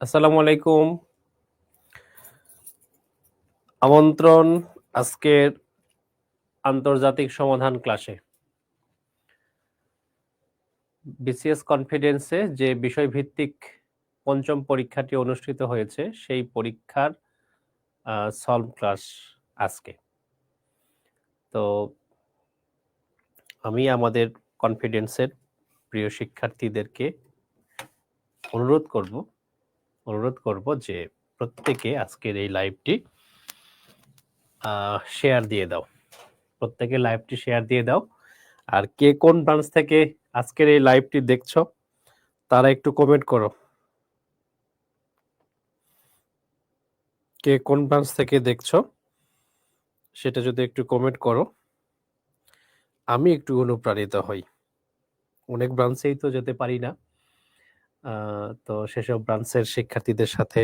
আসসালামু আলাইকুম। আমন্ত্রণ আজকের আন্তর্জাতিক সমাধান ক্লাসে। বিসিএস কনফিডেন্সে যে বিষয়ভিত্তিক পঞ্চম পরীক্ষাটি অনুষ্ঠিত হয়েছে সেই পরীক্ষার সলভ ক্লাস আজকে। তো আমি আমাদের কনফিডেন্সের প্রিয় শিক্ষার্থীদেরকে অনুরোধ করব যে প্রত্যেকে আজকের এই লাইভটি শেয়ার দিয়ে দাও। প্রত্যেকে লাইভটি শেয়ার দিয়ে দাও। আর কে কোন ব্রাঞ্চ থেকে আজকের এই লাইভটি দেখছো তারা একটু কমেন্ট করো। কে কোন ব্রাঞ্চ থেকে দেখছো সেটা যদি একটু কমেন্ট করো, আমি একটু অনুপ্রাণিত হই। অনেক ব্রাঞ্চেই তো যেতে পারি না, তো সেসব ব্রাঞ্চের শিক্ষার্থীদের সাথে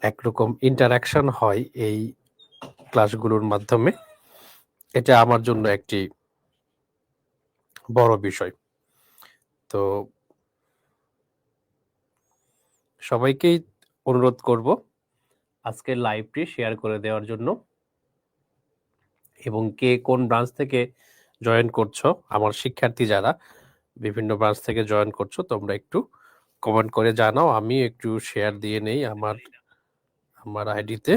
একরকম ইন্টারাকশন হয় এই ক্লাসগুলোর মাধ্যমে। এটা আমার জন্য একটি বড় বিষয়। তো সবাইকেই অনুরোধ করব আজকের লাইভটি শেয়ার করে দেওয়ার জন্য, এবং কে কোন ব্রাঞ্চ থেকে জয়েন করছো, আমার শিক্ষার্থী যারা বিভিন্ন ব্রাঞ্চ থেকে জয়েন করছো তোমরা একটু কমেন্ট করে জানাও। আমি একটু শেয়ার দিয়ে নেই আমার আইডিতে।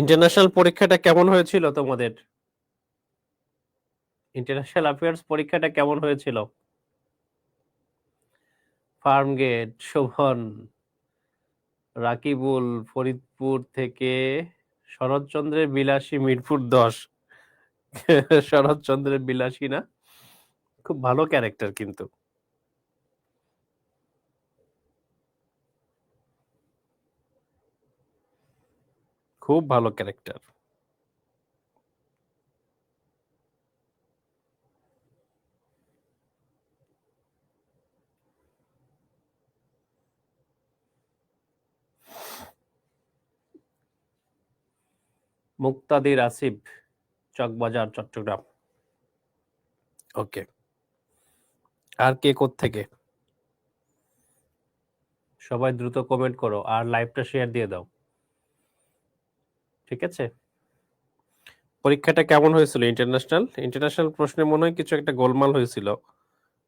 ইন্টারন্যাশনাল পরীক্ষাটা কেমন হয়েছিল তোমাদের? ইন্টারন্যাশনাল অ্যাফেয়ার্স পরীক্ষাটা কেমন হয়েছিল? ফার্মগেট, শোভন, রাকিবুল ফরিদপুর থেকে, শরৎচন্দ্রের বিলাসী মিরপুর 10। শরৎচন্দ্রের বিলাসী না, খুব ভালো ক্যারেক্টার কিন্তু। খুব ভালো ক্যারেক্টার। মুক্তাদির আসিফ, চকবাজার, চট্টগ্রাম। ওকে, আর কে কোত্থেকে? সবাই দ্রুত কমেন্ট করো আর লাইভটা শেয়ার দিয়ে দাও, ঠিক আছে? পরীক্ষাটা কেমন হয়েছিল? ইন্টারন্যাশনাল প্রশ্নে মনে হয় কিছু একটা গোলমাল হয়েছিল,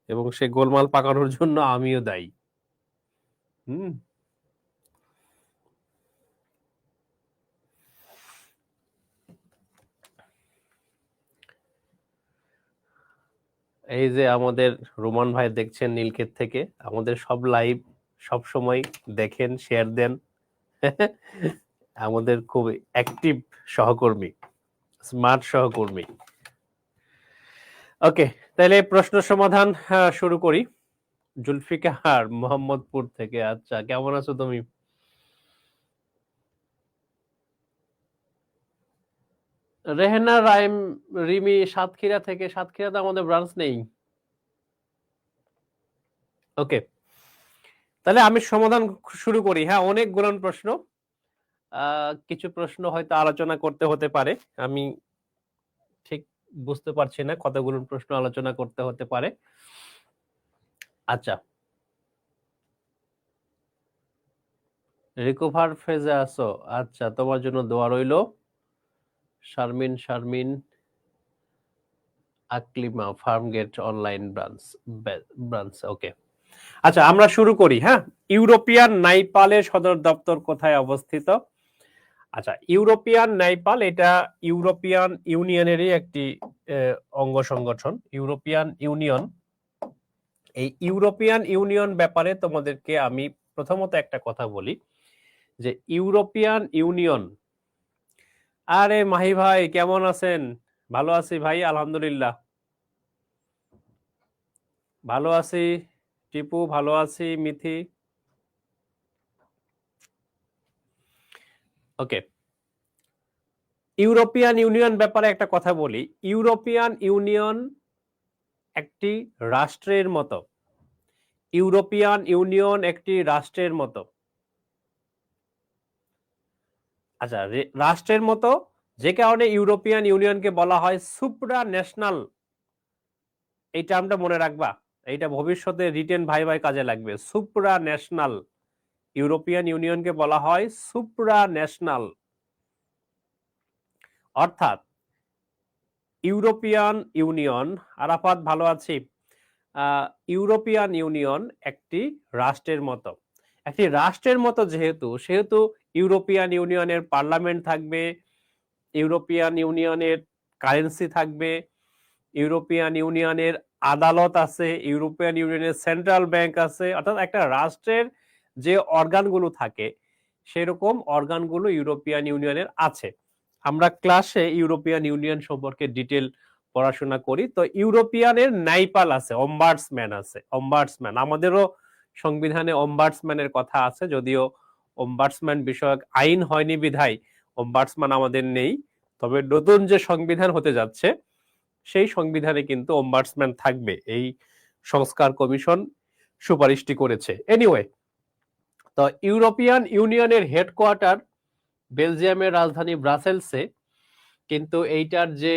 এবং সেই গোলমাল পাকানোর জন্য আমিও দায়ী। এই যে আমাদের রোমান ভাই দেখছেন নীলক্ষেত থেকে, আমাদের সব লাইভ সব সময় দেখেন, শেয়ার দেন। আমাদের খুব অ্যাক্টিভ সহকর্মী, স্মার্ট সহকর্মী। ওকে, তাহলে প্রশ্ন সমাধান শুরু করি। জুলফিকার মোহাম্মদপুর থেকে, আচ্ছা কেমন আছো তুমি? রেহেনা রাইম রিমি সাতক্ষীরা থেকে, সাতক্ষীরাতে আমাদের ব্রাঞ্চ নেই। ওকে, তাহলে আমি সমাধান শুরু করি। হ্যাঁ, অনেকগুলো প্রশ্ন, কিছু প্রশ্ন হয়তো আলোচনা করতে হতে পারে, আমি ঠিক বুঝতে পারছি না কতগুলো প্রশ্ন আলোচনা করতে হতে পারে। আচ্ছা, রিকভার ফেজে আছো, আচ্ছা তোমার জন্য দোয়া রইল। Sharmin Aklima, Farmgate online branch. Okay, আচ্ছা আমরা শুরু করি। হ্যাঁ, ইউরোপিয়ান নাইপালের সদর দপ্তর কোথায় অবস্থিত? আচ্ছা, ইউরোপিয়ান নাইপাল এটা ইউরোপিয়ান ইউনিয়নেরই একটি অঙ্গ সংগঠন, ইউরোপিয়ান ইউনিয়ন। এই ইউরোপিয়ান ইউনিয়ন ব্যাপারে তোমাদেরকে আমি প্রথমত একটা কথা বলি, যে ইউরোপিয়ান ইউনিয়ন, আরে মাহি ভাই কেমন আছেন? ভালো আছি ভাই, আলহামদুলিল্লাহ ভালো আছি। টিপু ভালো আছি, মিথি। ওকে, ইউরোপিয়ান ইউনিয়ন ব্যাপারে একটা কথা বলি। ইউরোপিয়ান ইউনিয়ন একটি রাষ্ট্রের মতো, ইউরোপিয়ান ইউনিয়ন একটি রাষ্ট্রের মতো। আচ্ছা, রাষ্ট্রের মতো যে কারণে ইউরোপিয়ান ইউনিয়নকে বলা হয় সুপ্রা ন্যাশনাল। এই টার্মটা মনে রাখবা, এইটা ভবিষ্যতে রিটেন ভাই ভাই কাজে লাগবে। সুপ্রা ন্যাশনাল, ইউরোপিয়ান ইউনিয়নকে বলা হয় সুপ্রা ন্যাশনাল, অর্থাৎ ইউরোপিয়ান ইউনিয়ন। আরাফাত ভালো আছি। ইউরোপিয়ান ইউনিয়ন একটি রাষ্ট্রের মতো, একটি রাষ্ট্রের মতো যেহেতু, সেহেতু ইউরোপিয়ান ইউনিয়নের পার্লামেন্ট থাকবে, ইউরোপিয়ান ইউনিয়নের কারেন্সি থাকবে, ইউরোপিয়ান ইউনিয়নের আদালত আছে, ইউরোপিয়ান ইউনিয়নের সেন্ট্রাল ব্যাংক আছে। অর্থাৎ একটা রাষ্ট্রের যে অর্গানগুলো থাকে সেরকম অর্গানগুলো ইউরোপিয়ান ইউনিয়নের আছে। আমরা ক্লাসে ইউরোপিয়ান ইউনিয়ন সম্পর্কে ডিটেল পড়াশোনা করি। তো ইউরোপিয়ানের নাইপাল আছে, অম্বার্সম্যান আছে। অম্বার্সম্যান, আমাদেরও সংবিধানে অম্বার্সম্যানের কথা আছে, যদিও অম্বার্সম্যান বিষয়ক আইন হয়নি বিধায় অম্বার্সম্যান আমাদের নেই। তবে নতুন যে সংবিধান হতে যাচ্ছে সেই সংবিধানে কিন্তু অম্বার্সম্যান থাকবে, এই সংস্কার কমিশন সুপারিশটি করেছে। এনিওয়ে, তো ইউরোপিয়ান ইউনিয়নের হেডকোয়ার্টার বেলজিয়ামের রাজধানী ব্রাসেলসে, কিন্তু এইটার যে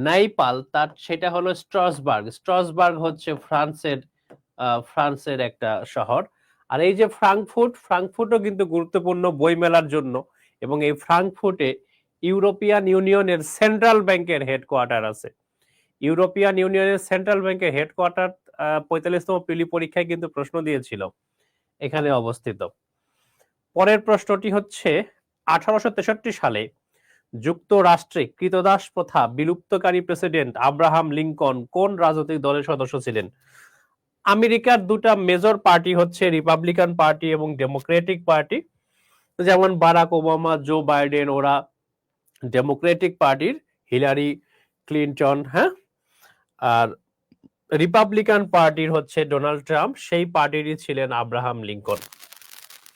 নাইপাল তার সেটা হলো স্ট্রাসবার্গ। স্ট্রাসবার্গ হচ্ছে ফ্রান্সের একটা শহর। আর এই যে ফ্রাঙ্কফুর্ট, ফ্রাঙ্কফুর্টও কিন্তু গুরুত্বপূর্ণ বই মেলার জন্য, এবং এই ফ্রাঙ্কফুর্টে ইউরোপিয়ান ইউনিয়নের সেন্ট্রাল ব্যাংকের হেডকোয়ার্টার আছে। ইউরোপিয়ান ইউনিয়নের সেন্ট্রাল ব্যাংকের হেডকোয়ার্টার 45তম প্রিলি পরীক্ষায় কিন্তু প্রশ্ন দিয়েছিল, এখানে অবস্থিত। পরের প্রশ্নটি হচ্ছে 1863 সালে যুক্তরাষ্ট্রে কৃতদাস প্রথা বিলুপ্তকারী প্রেসিডেন্ট আব্রাহাম লিঙ্কন কোন রাজনৈতিক দলের সদস্য ছিলেন? আমেরিকার দুটা মেজর পার্টি হচ্ছে রিপাবলিকান পার্টি এবং ডেমোক্রেটিক পার্টি। যেমন বারাক ওবামা, জো বাইডেন, ওরা ডেমোক্রেটিক পার্টির, হিলারি ক্লিনটন, হ্যাঁ, আর রিপাবলিকান পার্টির হচ্ছে ডোনাল্ড ট্রাম্প, সেই পার্টিরই ছিলেন আব্রাহাম লিঙ্কন।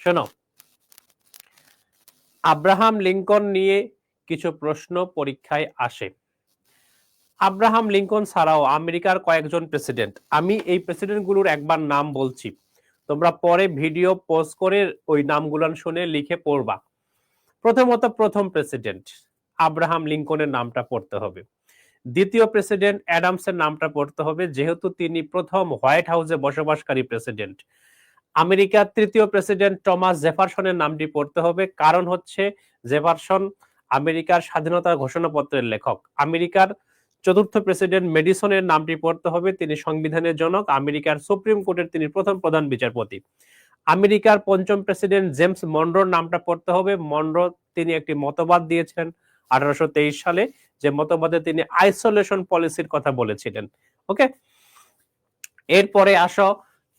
শোনো, আব্রাহাম লিঙ্কন নিয়ে কিছু প্রশ্ন পরীক্ষায় আসে। আব্রাহাম লিঙ্কন ছাড়াও আমেরিকার কয়েকজন প্রেসিডেন্ট, আমি এই প্রেসিডেন্টগুলোর একবার নাম বলছি, তোমরা পরে ভিডিও পজ করে ওই নামগুলো শুনে লিখে পড়বা। প্রথমত, প্রথম প্রেসিডেন্ট আব্রাহাম লিঙ্কনের নামটা পড়তে হবে। দ্বিতীয় প্রেসিডেন্ট অ্যাডামসের নামটা পড়তে হবে, যেহেতু তিনি প্রথম হোয়াইট হাউসে বসবাসকারী প্রেসিডেন্ট। আমেরিকার তৃতীয় প্রেসিডেন্ট টমাস জেফারসনের নামটি পড়তে হবে, কারণ হচ্ছে জেফারসন আমেরিকার স্বাধীনতার ঘোষণাপত্রের লেখক। আমেরিকার চতুর্থ প্রেসিডেন্ট মেডিসনের নামটি পড়তে হবে, তিনি সংবিধানের জনক, আমেরিকার সুপ্রিম কোর্টের তিনি প্রথম প্রধান বিচারপতি। আমেরিকার পঞ্চম প্রেসিডেন্ট জেমস মনরোর নামটা পড়তে হবে। মনরো, তিনি একটি মতবাদ দিয়েছেন 1823 সালে, যে মতবাদে তিনি আইসোলেশন পলিসির কথা বলেছিলেন। ওকে, এরপরে আসো,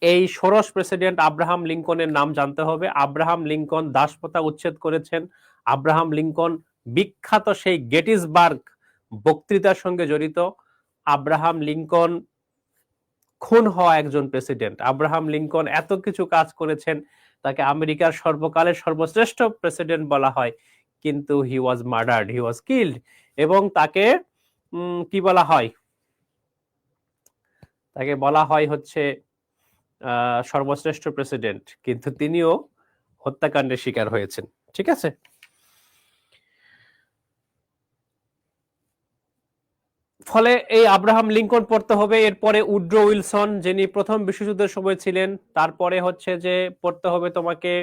এই ষোড়শ প্রেসিডেন্ট আব্রাহাম লিঙ্কনের নাম জানতে হবে। আব্রাহাম লিঙ্কন দাসপ্রথা উচ্ছেদ করেছেন। আব্রাহাম লিঙ্কন বিখ্যাত সেই গেটিসবার্গ বক্তৃতার সঙ্গে জড়িত। আব্রাহাম লিঙ্কন খুন হওয়া একজন প্রেসিডেন্ট। আব্রাহাম লিঙ্কন এত কিছু কাজ করেছেন, তাকে আমেরিকার সর্বকালের সর্বশ্রেষ্ঠ প্রেসিডেন্ট বলা হয়, কিন্তু হি was murdered, he was killed. এবং তাকে কি বলা হয়, তাকে বলা হয় হচ্ছে সর্বশ্রেষ্ঠ প্রেসিডেন্ট, কিন্তু তিনিও হত্যাকাণ্ডের শিকার হয়েছেন। ঠিক আছে, ফলে এই আব্রাহাম লিঙ্কন পড়তে হবে। এরপরে উড্রো উইলসন, যিনি প্রথম বিশ্বযুদ্ধের সময় ছিলেন। তারপরে হচ্ছে যে পড়তে হবে তোমাকে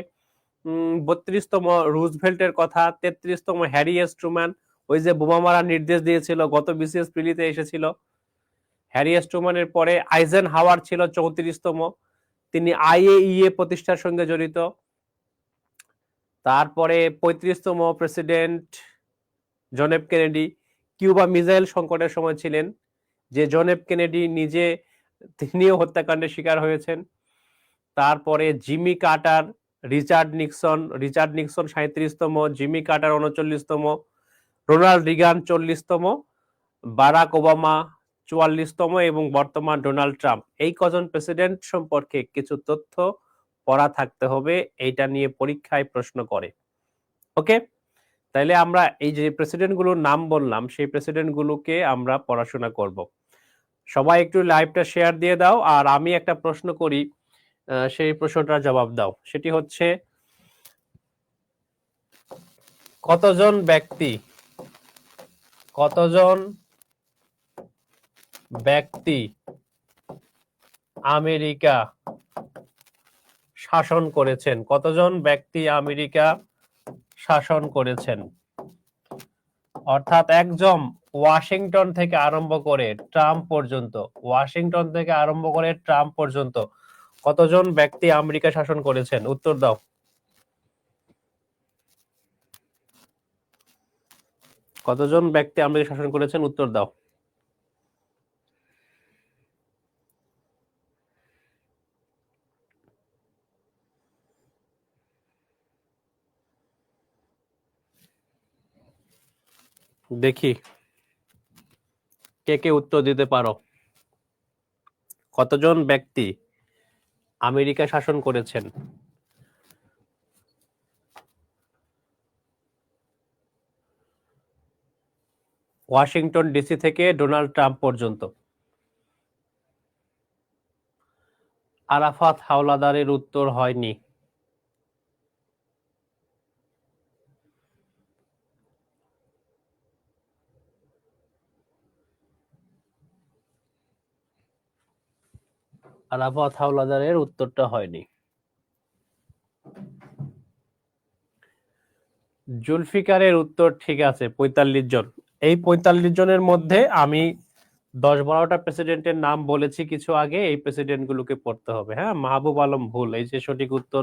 32তম রুজভেল্টের কথা, 33তম হ্যারি এস ট্রুম্যান, ওই যে বোমা মারার নির্দেশ দিয়েছিল, গত বিসিএস প্রিলিতে এসেছিল। হ্যারি এস ট্রুম্যানের পরে আইজেন হাওয়ার ছিল 34তম, তিনি আইএইএ প্রতিষ্ঠার সঙ্গে জড়িত। তারপরে 35তম president John F Kennedy, Cuba missile সংকটের সময় ছিলেন, যে জন এফ কেনেডি নিজে, তিনিও হত্যাকাণ্ডের শিকার হয়েছেন। তারপরে জিমি কার্টার, রিচার্ড নিক্সন 37তম, জিমি কার্টার 39তম, রোনাল্ড রিগান 40তম, বারাক ওবামা 44তম, এবং বর্তমান ডোনাল্ড ট্রাম্প। এই কজন প্রেসিডেন্ট সম্পর্কে কিছু তথ্য পড়া থাকতে হবে, এইটা নিয়ে পরীক্ষায় প্রশ্ন করে। ওকে, তাইলে আমরা এই যে প্রেসিডেন্ট গুলোর নাম বললাম, সেই প্রেসিডেন্ট গুলোকে আমরা পড়াশোনা করব। সবাই একটু লাইভটা শেয়ার দিয়ে দাও, আর আমি একটা প্রশ্ন করি, সেই প্রশ্নটার জবাব দাও। সেটি হচ্ছে, কতজন ব্যক্তি কতজন ব্যক্তি আমেরিকা শাসন করেছেন? কতজন ব্যক্তি আমেরিকা শাসন করেছেন? অর্থাৎ একজন ওয়াশিংটন থেকে আরম্ভ করে ট্রাম্প পর্যন্ত, ওয়াশিংটন থেকে আরম্ভ করে ট্রাম্প পর্যন্ত কতজন ব্যক্তি আমেরিকা শাসন করেছেন? উত্তর দাও। কতজন ব্যক্তি আমেরিকা শাসন করেছেন? উত্তর দাও। দেখি কে কে উত্তর দিতে পারো। কতজন ব্যক্তি আমেরিকা শাসন করেছেন? ওয়াশিংটন ডিসি থেকে ডোনাল্ড ট্রাম্প পর্যন্ত। আরাফাত হাওলাদারের উত্তর হয়নি। আরাফাত হাওলাদারের উত্তরটা হয়নি। জুলফিকারের উত্তর ঠিক আছে, ৪৫ জন। এই ৪৫ জনের মধ্যে আমি ১০-১২টা প্রেসিডেন্টের নাম বলেছি কিছু আগে, এই প্রেসিডেন্ট গুলোকে পড়তে হবে। হ্যাঁ, মাহবুব আলম ভুল, এই যে সঠিক উত্তর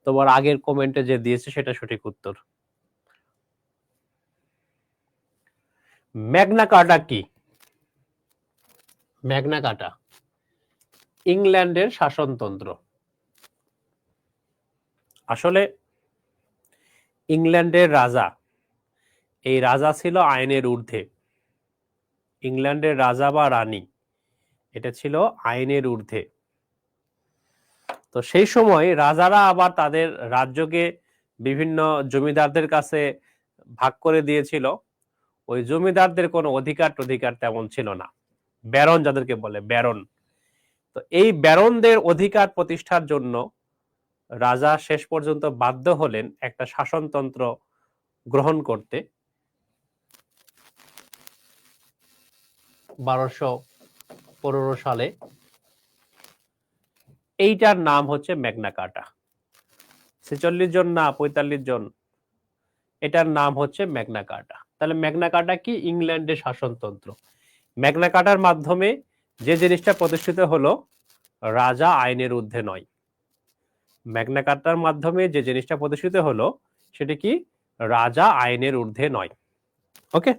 তোমার আগের কমেন্টে যে দিয়েছে সেটা সঠিক উত্তর। ম্যাগনা কার্টা কি? ম্যাগনা কার্টা ইংল্যান্ডের শাসনতন্ত্র। আসলে ইংল্যান্ডের রাজা, এই রাজা ছিল আইনের ঊর্ধ্বে। ইংল্যান্ডের রাজা বা রানী এটা ছিল আইনের ঊর্ধ্বে। তো সেই সময় রাজারা আবার তাদের রাজ্যকে বিভিন্ন জমিদারদের কাছে ভাগ করে দিয়েছিল। ওই জমিদারদের কোনো অধিকার তেমন ছিল না, ব্যারন যাদেরকে বলে, ব্যারন। তো এই ব্যারনদের অধিকার প্রতিষ্ঠার জন্য রাজা শেষ পর্যন্ত বাধ্য হলেন একটা শাসনতন্ত্র গ্রহণ করতে ১২১৫ সালে। এইটার নাম হচ্ছে ম্যাগনা কার্টা। ৪৬ জন না ৪৫ জন, এটার নাম হচ্ছে ম্যাগনা কার্টা। তাহলে ম্যাগনা কার্টা কি? ইংল্যান্ডের শাসনতন্ত্র। ম্যাগনা কার্টার মাধ্যমে যে জিনিসটা প্রতিষ্ঠিত হলো, রাজা আইনের ঊর্ধ্বে নয়। ম্যাগনা কার্টার মাধ্যমে যে জিনিসটা প্রতিষ্ঠিত হলো সেটা কি? রাজা আইনের ঊর্ধ্বে নয়। ওকে।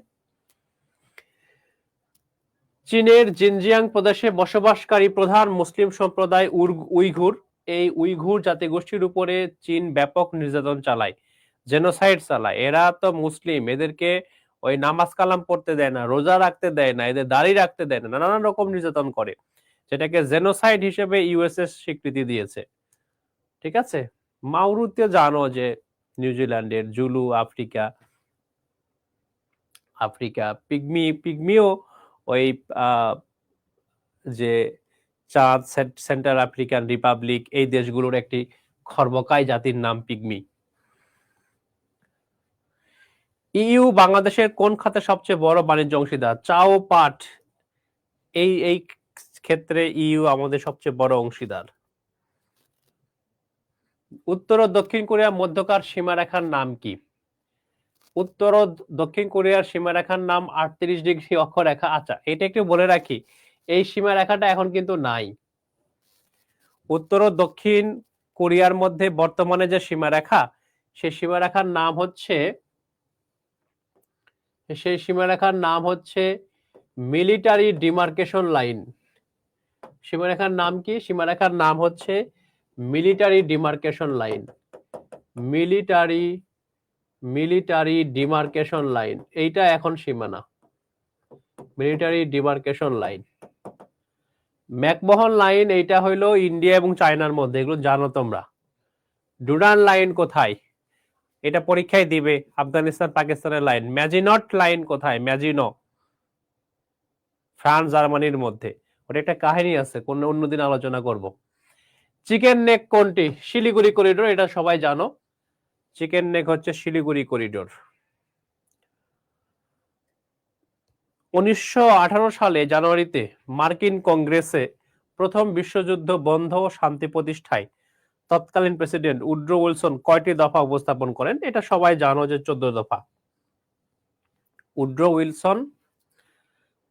চীনের জিনজিয়াং প্রদেশে বসবাসকারী প্রধান মুসলিম সম্প্রদায় উইঘুর। এই উইঘুর জাতিগোষ্ঠীর উপরে চীন ব্যাপক নির্যাতন চালায়, জেনোসাইড চালায়। এরা তো মুসলিম, এদেরকে ওই নামাজ কালাম পড়তে দেয় না, রোজা রাখতে দেয় না, এদের দাড়ি রাখতে দেয় না, নানান রকম নির্যাতন করে, যেটাকে জেনোসাইড হিসেবে ইউএসএ স্বীকৃতি দিয়েছে। ঠিক আছে। মাউরুতে জানো যে নিউজিল্যান্ডের জুলু, আফ্রিকা পিগমিও ওই যে চাঁদ, সেন্ট্রাল আফ্রিকান রিপাবলিক, এই দেশগুলোর একটি খর্বকায় জাতির নাম পিগমি। ইইউ বাংলাদেশের কোন খাতে সবচেয়ে বড় বাণিজ্য অংশীদার? চা ও পাট, এই ক্ষেত্রে ইইউ আমাদের সবচেয়ে বড় অংশীদার। উত্তর ও দক্ষিণ কোরিয়ার মধ্যকার সীমারেখার নাম কি? উত্তর ও দক্ষিণ কোরিয়ার সীমারেখার নাম ৩৮ ডিগ্রি অক্ষরেখা। আচ্ছা, এটা একটু বলে রাখি, এই সীমারেখাটা এখন কিন্তু নাই। উত্তর ও দক্ষিণ কোরিয়ার মধ্যে বর্তমানে যে সীমারেখা, সেই সীমারেখার নাম হচ্ছে মিলিটারি ডিমার্কেশন লাইন। সীমারেখার নাম কি? সীমারেখার নাম হচ্ছে military demarcation line. Military demarcation line, এইটা এখন সীমানা। Military demarcation line. McMahon line, এইটা হইলো ইন্ডিয়া এবং চায়নার মধ্যে, এগুলো জানো তোমরা। ডুরান লাইন কোথায়? এটা পরীক্ষায় দিবে, আফগানিস্তান পাকিস্তানের লাইন। ম্যাজিনট লাইন কোথায়? ম্যাজিনো, ফ্রান্স জার্মানির মধ্যে। ওটা একটা কাহিনী আছে, কোন অন্যদিন আলোচনা করব। চিকেন নেক কোনটি? শিলিগুড়ি করিডোর, এটা সবাই জানো। চিকেন নেক হচ্ছে শিলিগুড়ি করিডোর। 1918 সালে জানুয়ারিতে মার্কিন কংগ্রেসে প্রথম বিশ্বযুদ্ধ বন্ধ ও শান্তি প্রতিষ্ঠায় তৎকালীন প্রেসিডেন্ট উড্রো উইলসন কয়টি দফা উপস্থাপন করেন? এটা সবাই জানো যে 14 দফা। উড্রো উইলসন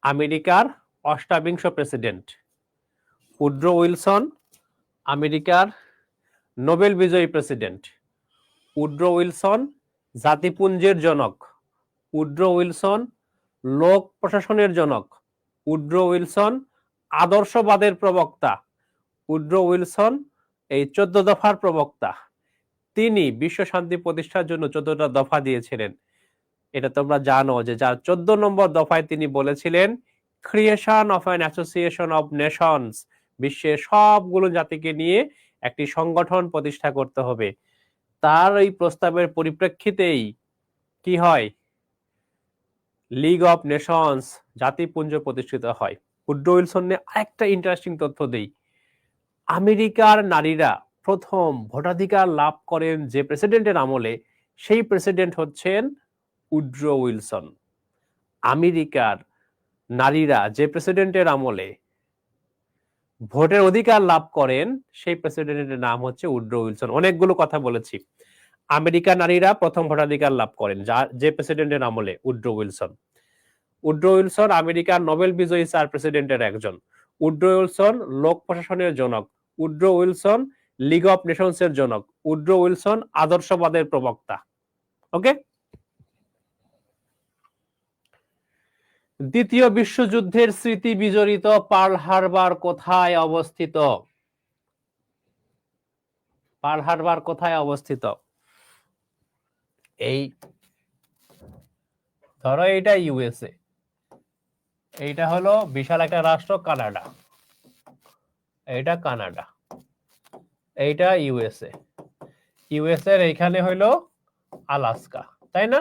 আমেরিকার অষ্টাবিংশ প্রেসিডেন্ট। উড্রো উইলসন আমেরিকার নোবেল বিজয়ী প্রেসিডেন্ট। উড্রো উইলসন জাতিপুঞ্জের জনক। উড্রো উইলসন লোক প্রশাসনের জনক। উড্রো উইলসন আদর্শবাদের প্রবক্তা। উড্রো উইলসন এই 14 দফার প্রবক্তা। তিনি বিশ্ব শান্তি প্রতিষ্ঠার জন্য 14টা দফা দিয়েছিলেন। এটা তোমরা জানো যে যার 14 নম্বর দফায় তিনি বলেছিলেন creation of an association of Nations, বিশ্বের সবগুলো জাতিকে নিয়ে একটি সংগঠন প্রতিষ্ঠা করতে হবে। তার এই প্রস্তাবের পরিপ্রেক্ষিতেই কি হয়, লিগ অফ নেশনস জাতিপুঞ্জ প্রতিষ্ঠিত হয়। উড্রো উইলসন নিয়ে আরেকটা ইন্টারেস্টিং তথ্য দেই, আমেরিকার নারীরা প্রথম ভোটাধিকার লাভ করেন যে প্রেসিডেন্টের আমলে, সেই প্রেসিডেন্ট হচ্ছেন উড্রো উইলসন। আমেরিকার নারীরা যে প্রেসিডেন্টের আমলে ভোটের অধিকার লাভ করেন, সেই প্রেসিডেন্টের নাম হচ্ছে উড্রো উইলসন। অনেকগুলো কথা বলেছি। আমেরিকার নারীরা প্রথম ভোটাধিকার লাভ করেন যে প্রেসিডেন্টের আমলে, উড্রো উইলসন। উড্রো উইলসন আমেরিকার নোবেল বিজয়ী 4 প্রেসিডেন্টের একজন। উড্রো উইলসন লোক প্রশাসনের জনক। Woodrow Wilson league of Nations এর জনক। উড্রো উইলসন আদর্শবাদের প্রবক্তা। ওকে, দ্বিতীয় বিশ্বযুদ্ধের স্মৃতি বিজড়িত পার্ল হারবার কোথায় অবস্থিত? পার্ল হারবার কোথায় অবস্থিত? এই ধরো এইটা ইউএসএ, এইটা হলো বিশাল একটা রাষ্ট্র কানাডা, এইটা কানাডা, এইটা ইউএসএ। ইউএসএ এর এখানে হলো আলাস্কা, তাই না?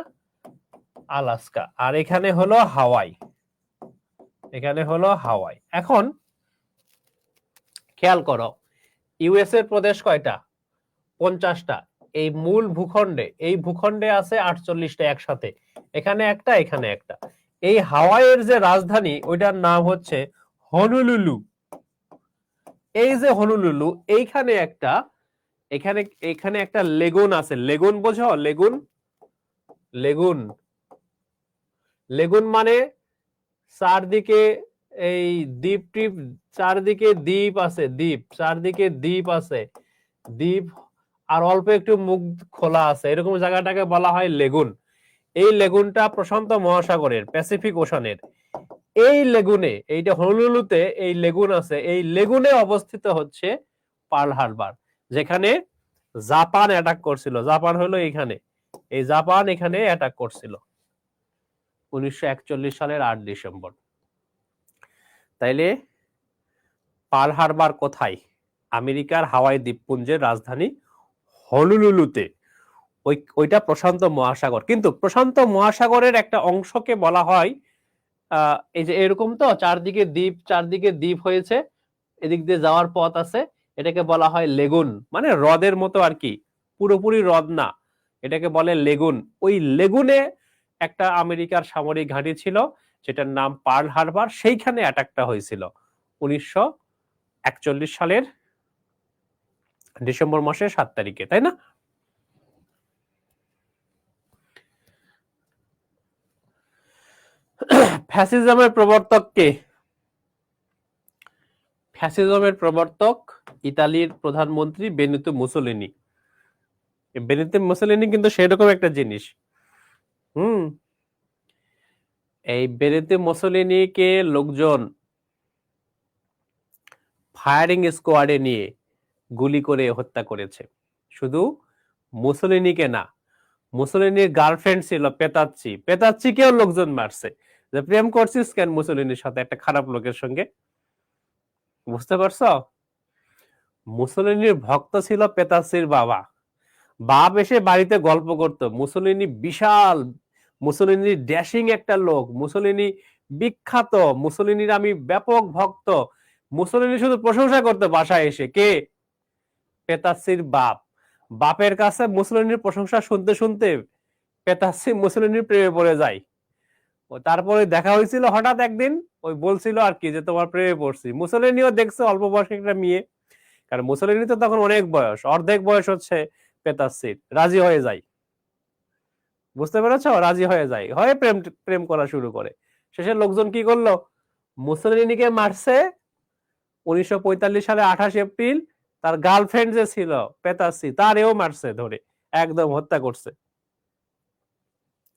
আলাস্কা। আর এখানে হলো হাওয়াই, এখানে হলো হাওয়াই। এখন খেয়াল করো, ইউএসএ এর প্রদেশ কয়টা? 50টা। এই মূল ভূখণ্ডে, এই ভূখণ্ডে আছে 48টা একসাথে, এখানে একটা, এখানে একটা। এই হাওয়াইয়ের যে রাজধানী, ওইটার নাম হচ্ছে হনুলুলু। এই যে হনুলুলু, এইখানে একটা, এখানে এখানে একটা লেগুন আছে। লেগুন বোঝো? লেগুন, লেগুন, লেগুন মানে চারদিকে এই দ্বীপ টিপ, চারদিকে দ্বীপ আছে, দ্বীপ, চারদিকে দ্বীপ আছে, দ্বীপ আর অল্প একটু মুখ খোলা আছে, এরকম জায়গাটাকে বলা হয় লেগুন। এই লেগুনটা প্রশান্ত মহাসাগরের, প্যাসিফিক ওশানের। এই লেগুনে, এইটা হনুলুলুতে এই লেগুন আছে, এই লেগুনে অবস্থিত হচ্ছে পার্ল হারবার, যেখানে জাপান অ্যাটাক করছিল। জাপান হলো এখানে, এই জাপান এখানে অ্যাটাক করছিল 1941 সালের 8 ডিসেম্বর। তাইলে পার্ল হারবার কোথায়? আমেরিকার হাওয়াই দ্বীপপুঞ্জের রাজধানী হনুলুলুতে। ওইটা প্রশান্ত মহাসাগর। কিন্তু প্রশান্ত মহাসাগরের একটা অংশকে বলা হয় এই যে এরকম, তো চারদিকে দ্বীপ, চারদিকে দ্বীপ হয়েছে, এদিক দিয়ে যাওয়ার পথ আছে, এটাকে বলা হয় লেগুন, মানে হ্রদের মতো আর কি, পুরোপুরি হ্রদ না, এটাকে বলে লেগুন। ওই লেগুনে একটা আমেরিকার সামরিক ঘাঁটি ছিল, যেটার নাম পার্ল হারবার। সেইখানে অ্যাটাকটা হয়েছিল 1941 সালের ডিসেম্বর মাসের 7 তারিখে, তাই না? ফ্যাসিজমের প্রবর্তক কে? ফ্যাসিজমের প্রবর্তক ইতালির প্রধানমন্ত্রী বেনিতো মুসোলিনি। বেনিতো মুসোলিনি কিন্তু সেরকম একটা জিনিস। এই বেনিতো মুসোলিনিকে লোকজন ফায়ারিং স্কোয়াডে নিয়ে গুলি করে হত্যা করেছে। শুধু মুসোলিনিকে না, মুসোলিনির গার্লফ্রেন্ড ছিল পেতাচ্চি, পেতাচ্চিকেও লোকজন মারছে। যে প্রেম করছিস কেন মুসোলিনির সাথে, একটা খারাপ লোকের সঙ্গে? বুঝতে পারছো? মুসোলিনির ভক্ত ছিল পেতাচ্চির বাবা। বাপ এসে বাড়িতে গল্প করত, মুসোলিনি বিশাল, মুসোলিনি ড্যাশিং একটা লোক, মুসোলিনি বিখ্যাত, মুসোলিনির আমি ব্যাপক ভক্ত। মুসোলিনি শুধু প্রশংসা করতো বাসায় এসে। কে? পেতাচ্চির বাপ। বাপের কাছে মুসোলিনির প্রশংসা শুনতে শুনতে পেতাচ্চি মুসোলিনির প্রেমে পড়ে যায়। তারপরে দেখা হয়েছিল হঠাৎ একদিন, ওই বলছিল আর কি যে তোমার প্রেমে পড়ছি। মুসোলিনিও দেখছে অল্প বয়সী একটা মেয়ে, কারণ মুসোলিনি তো তখন অনেক বয়স, অর্ধেক বয়স হচ্ছে পেতাসির, রাজি হয়ে যায়। বুঝতে পেরেছো? রাজি হয়ে যায়, হয়ে প্রেম প্রেম করা শুরু করে। শেষে লোকজন কি করলো, মুসোলিনিকে মারছে 1945 সালে 28 এপ্রিল। তার গার্লফ্রেন্ড যে ছিল পেতাসি, তারেও মারছে ধরে, একদম হত্যা করছে।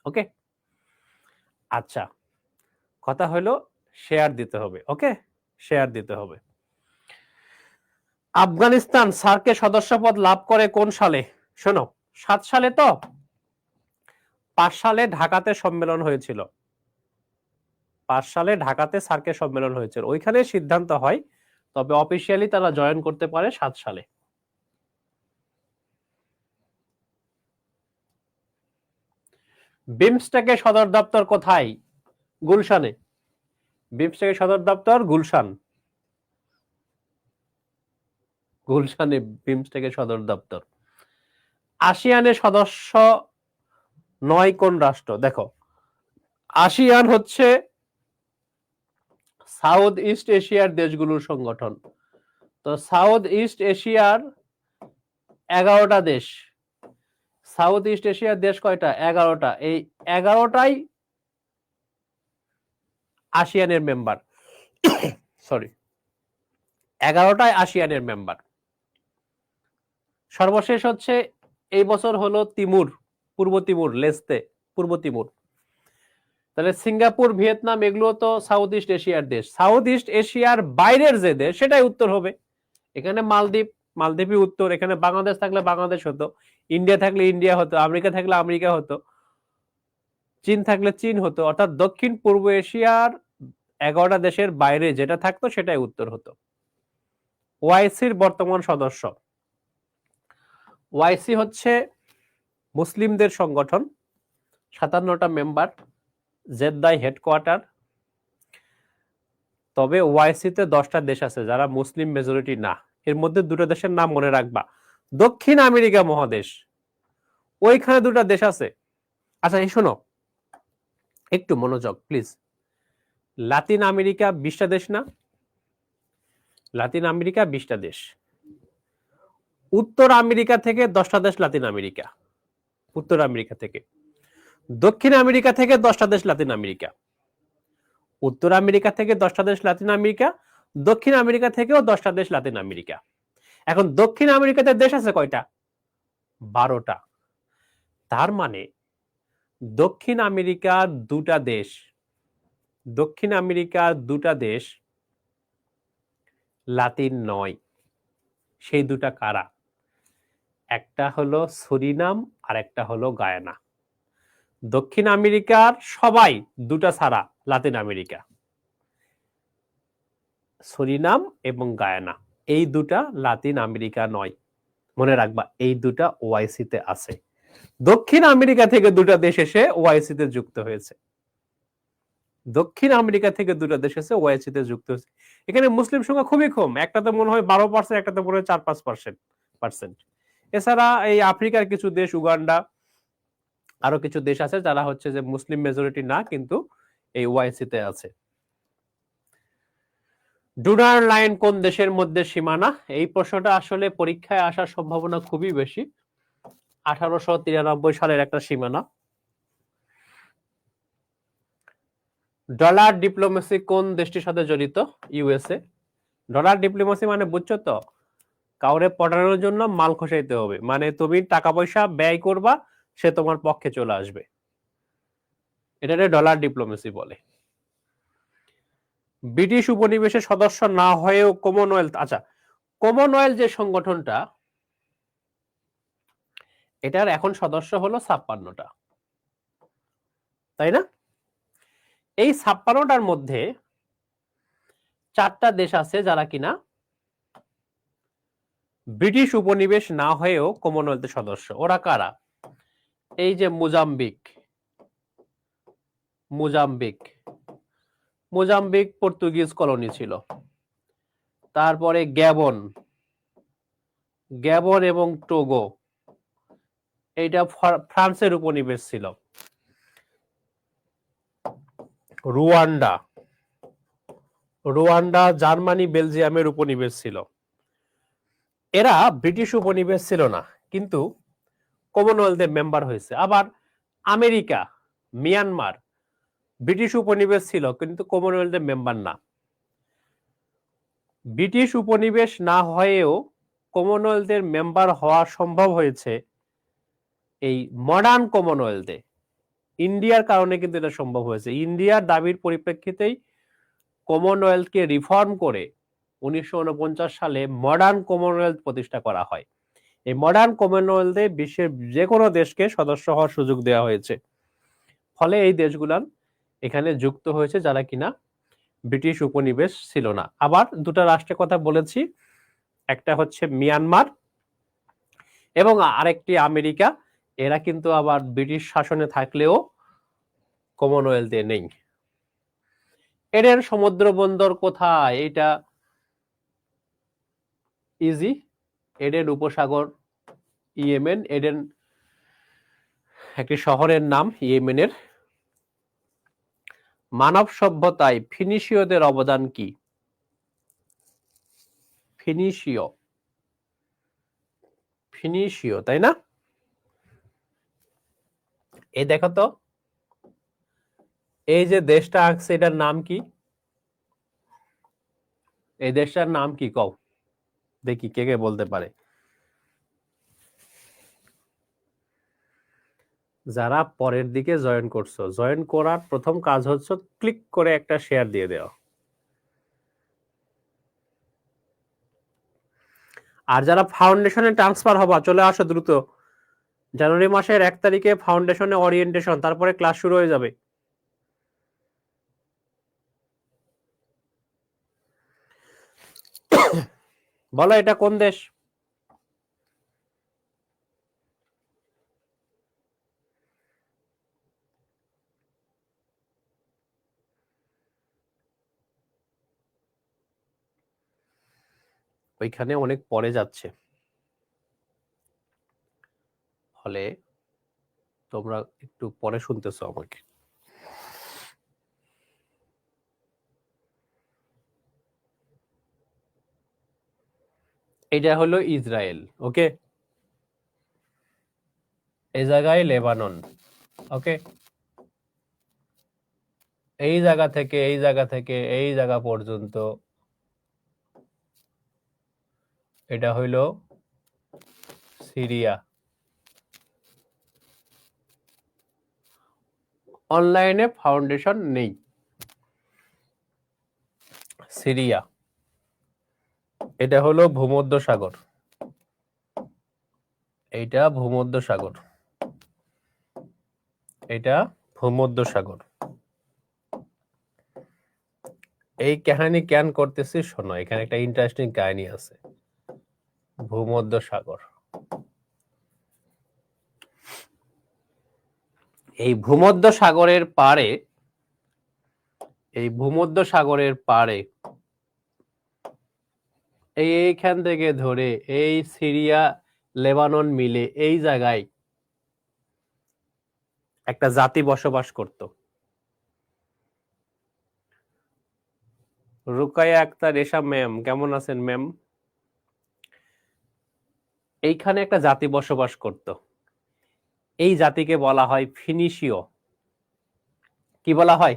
ওকে, আচ্ছা, কথা হলো শেয়ার দিতে হবে। ওকে, শেয়ার দিতে হবে। আফগানিস্তান সার্কের সদস্যপদ লাভ করে কোন সালে? শোনো, 7 সালে তো, 5 সালে ঢাকাতে সম্মেলন হয়েছিল। 5 সালে ঢাকাতে সার্কের সম্মেলন হয়েছিল, ওইখানে সিদ্ধান্ত হয়, তবে অফিসিয়ালি তারা জয়েন করতে পারে 7 সালে। বিমস্টেকের সদর দপ্তর কোথায়? গুলশানে। বিমস্টেকের সদর দপ্তর গুলশান, গুলশানে বিমস্টেকের সদর দপ্তর। আসিয়ানের সদস্য নয় কোন রাষ্ট্র? দেখো, আসিয়ান হচ্ছে সাউথ ইস্ট এশিয়ার দেশগুলোর সংগঠন। তো সাউথ ইস্ট এশিয়ার 11টা দেশ। সাউথ ইস্ট এশিয়ার দেশ কয়টা? 11টা। এই 11টাই আসিয়ানের মেম্বার। সরি, 11টাই আসিয়ানের মেম্বার। সর্বশেষ হচ্ছে এই বছর হলো তিমুর, পূর্ব তিমুর, লেস্তে, পূর্ব তিমুর। তাহলে সিঙ্গাপুর, ভিয়েতনাম এগুলো তো সাউথ ইস্ট এশিয়ার দেশ। সাউথ ইস্ট এশিয়ার বাইরের যে দেশ সেটাই উত্তর হবে। এখানে মালদ্বীপ, মালদ্বীপই উত্তর। এখানে বাংলাদেশ থাকলে বাংলাদেশ হতো, ইন্ডিয়া থাকলে ইন্ডিয়া হতো, আমেরিকা থাকলে আমেরিকা হতো, চীন থাকলে চীন হতো। অর্থাৎ দক্ষিণ পূর্ব এশিয়ার 11টা দেশের বাইরে যেটা থাকতো সেটাই উত্তর হতো। ওআইসির বর্তমান সদস্য। ওআইসি হচ্ছে মুসলিমদের সংগঠন, 57টা মেম্বার, জেদ্দায় হেডকোয়ার্টার। তবে ওআইসিতে 10টা দেশ আছে যারা মুসলিম মেজরিটি না। এর মধ্যে 2টা দেশের নাম মনে রাখবা। দক্ষিণ আমেরিকা মহাদেশ, ওইখানে 2টা দেশ আছে। আচ্ছা, এই শোনো, একটু মনোযোগ প্লিজ। লাতিন আমেরিকা 20টা দেশ না? লাতিন আমেরিকা 20টা দেশ। উত্তর আমেরিকা থেকে 10টা দেশ লাতিন আমেরিকা, উত্তর আমেরিকা থেকে। দক্ষিণ আমেরিকা থেকে 10টা দেশ লাতিন আমেরিকা। উত্তর আমেরিকা থেকে 10টা দেশ লাতিন আমেরিকা, দক্ষিণ আমেরিকা থেকেও 10টা দেশ লাতিন আমেরিকা। এখন দক্ষিণ আমেরিকাতে দেশ আছে কয়টা? 12টা। তার মানে দক্ষিণ আমেরিকার 2টা দেশ, দক্ষিণ আমেরিকার 2টা দেশ লাতিন নয়। সেই 2টা কারা? একটা হলো সুরিনাম আর একটা হলো গায়ানা। দক্ষিণ আমেরিকার সবাই 2টা ছাড়া লাতিন আমেরিকা, সুরিনাম এবং গায়ানা, এই 2টা লাতিন আমেরিকা নয়। মনে রাখবা, এই 2টা ওআইসিতে আছে। দক্ষিণ আমেরিকা থেকে 2টা দেশ এসে ওআইসিতে যুক্ত হয়েছে। দক্ষিণ আমেরিকা থেকে 2টা দেশ এসে ওআইসিতে যুক্ত হয়েছে। এখানে মুসলিম সংখ্যা খুবই কম, একটাতে মনে হয় 12%, একটাতে মনে হয় 4-5%। এছাড়া এই আফ্রিকার কিছু দেশ, উগান্ডা, আরো কিছু দেশ আছে যারা হচ্ছে যে মুসলিম মেজরিটি না, কিন্তু এই ওআইসিতে আছে। ডুনার লাইন কোন দেশের মধ্যে সীমানা? এই প্রশ্নটা আসলে পরীক্ষায় আসার সম্ভাবনা খুবই বেশি। 1893 সালের একটা সীমানা। ডলার ডিপ্লোমেসি কোন দেশটির সাথে জড়িত? ইউএসএ। ডলার ডিপ্লোমেসি মানে বুঝছো তো, কাউরে পটানোর জন্য মাল খসাইতে হবে, মানে তুমি টাকা পয়সা ব্যয় করবা, সে তোমার পক্ষে চলে আসবে, এটাকে ডলার ডিপ্লোমেসি বলে। ব্রিটিশ উপনিবেশের সদস্য না হয়েও কমনওয়েলথ, আচ্ছা, কমনওয়েলথ যে সংগঠনটা, এটার এখন সদস্য হলো 56টা, তাই না? এই 56টার মধ্যে 4টা দেশ আছে যারা কিনা ব্রিটিশ উপনিবেশ না হয়েও কমনওয়েলথের সদস্য। ওরা কারা? এই যে Mozambique, Mozambique, Mozambique Portuguese colony ছিল। তারপরে গ্যাবন, গ্যাবন এবং টোগো, এইটা ফ্রান্সের উপনিবেশ ছিল। রুয়ান্ডা। রুয়ান্ডা জার্মানি বেলজিয়ামের উপনিবেশ ছিল। এরা ব্রিটিশ উপনিবেশ ছিল না, কিন্তু কমনওয়েলথের মেম্বার হয়েছে। আবার আমেরিকা, মিয়ানমার ব্রিটিশ উপনিবেশ ছিল, কিন্তু কমনওয়েলথের মেম্বার না। ব্রিটিশ উপনিবেশ না হয়েও কমনওয়েলথের মেম্বার হওয়া সম্ভব হয়েছে এই মডার্ন কমনওয়েলথে। ইন্ডিয়ার কারণে কিন্তু এটা সম্ভব হয়েছে। ইন্ডিয়ার দাবির পরিপ্রেক্ষিতেই কমনওয়েলথকে রিফর্ম করে 1949 সালে মডার্ন কমনওয়েলথ প্রতিষ্ঠা করা হয়। এই মডার্ন কমনওয়েলথে বিশ্বের যে কোনো দেশকে সদস্য হওয়ার সুযোগ দেওয়া হয়েছে। ফলে এই দেশগুলান এখানে যুক্ত হয়েছে যারা কিনা ব্রিটিশ উপনিবেশ ছিল না। আবার দুটো রাষ্ট্রের কথা বলেছি, একটা হচ্ছে মিয়ানমার এবং আরেকটি আমেরিকা। এরা কিন্তু আবার ব্রিটিশ শাসনে থাকলেও কমনওয়েলথে নেই। এডেন সমুদ্র বন্দর কোথায়? এটা ইজি, এডেন উপসাগর, ইয়েমেন। এডেন একটি শহরের নাম ইয়েমেনের। মানব সভ্যতায় ফিনিশীয়দের অবদান কি? ফিনিশীয়, ফিনিশীয়, তাই না? এই দেখো তো, এই যে দেশটা আঁকছে এটার নাম কি? এই দেশটার নাম কি কও দেখি, কে কে বলতে পারে? যারা পরের দিকে জয়েন করছো, জয়েন করার প্রথম কাজ হচ্ছে ক্লিক করে একটা শেয়ার দিয়ে দেওয়া। আর যারা ফাউন্ডেশনে ট্রান্সফার হবা, চলে আসো দ্রুত। জানুয়ারি মাসের 1 তারিখে ফাউন্ডেশনে ওরিয়েন্টেশন, তারপরে ক্লাস শুরু হয়ে যাবে। বলো এটা কোন দেশ? ওইখানে অনেক পরে যাচ্ছে, ফলে তোমরা একটু পরে শুনতেছো আমাকে। এটা হলো ইসরায়েল, ওকে। এই জায়গায় লেবানন, ওকে। এই জায়গা থেকে এই জায়গা থেকে এই জায়গা পর্যন্ত এটা হইল সিরিয়া। অনলাইনে ফাউন্ডেশন নেই। সিরিয়া, এটা হলো ভূমধ্য সাগর, এইটা ভূমধ্য সাগর, এটা ভূমধ্য সাগর। এই কাহিনী কেন করতেছি শোনো, এখানে একটা ইন্টারেস্টিং কাহিনী আছে। ভূমধ্য সাগর, এই ভূমধ্য সাগরের পাড়ে, এই ভূমধ্য সাগরের পাড়ে এইখান থেকে ধরে এই সিরিয়া লেবানন মিলে এই জায়গায় একটা জাতি বসবাস করত। রুকায়া আক্তার এশা ম্যাম, কেমন আছেন ম্যাম? এইখানে একটা জাতি বসবাস করত, এই জাতিকে বলা হয় ফিনিশীয়। কি বলা হয়?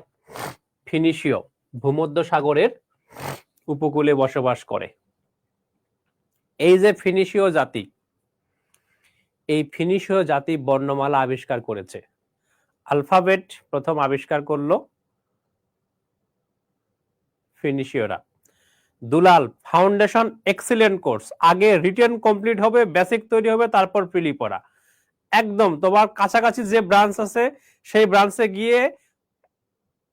ফিনিশীয়। ভূমধ্য সাগরের উপকূলে বসবাস করে। এই যে ফিনিশীয় জাতি, এই ফিনিশীয় জাতি বর্ণমালা আবিষ্কার করেছে। আলফাবেট প্রথম আবিষ্কার করলো ফিনিশীয়রা। দুলাল, ফাউন্ডেশন এক্সিলেন্ট কোর্স। আগে রিটেন কমপ্লিট হবে, বেসিক তৈরি হবে, তারপর প্রিলি পড়া। একদম তোমার কাছাকাছি যে ব্রাঞ্চ আছে সেই ব্রাঞ্চে গিয়ে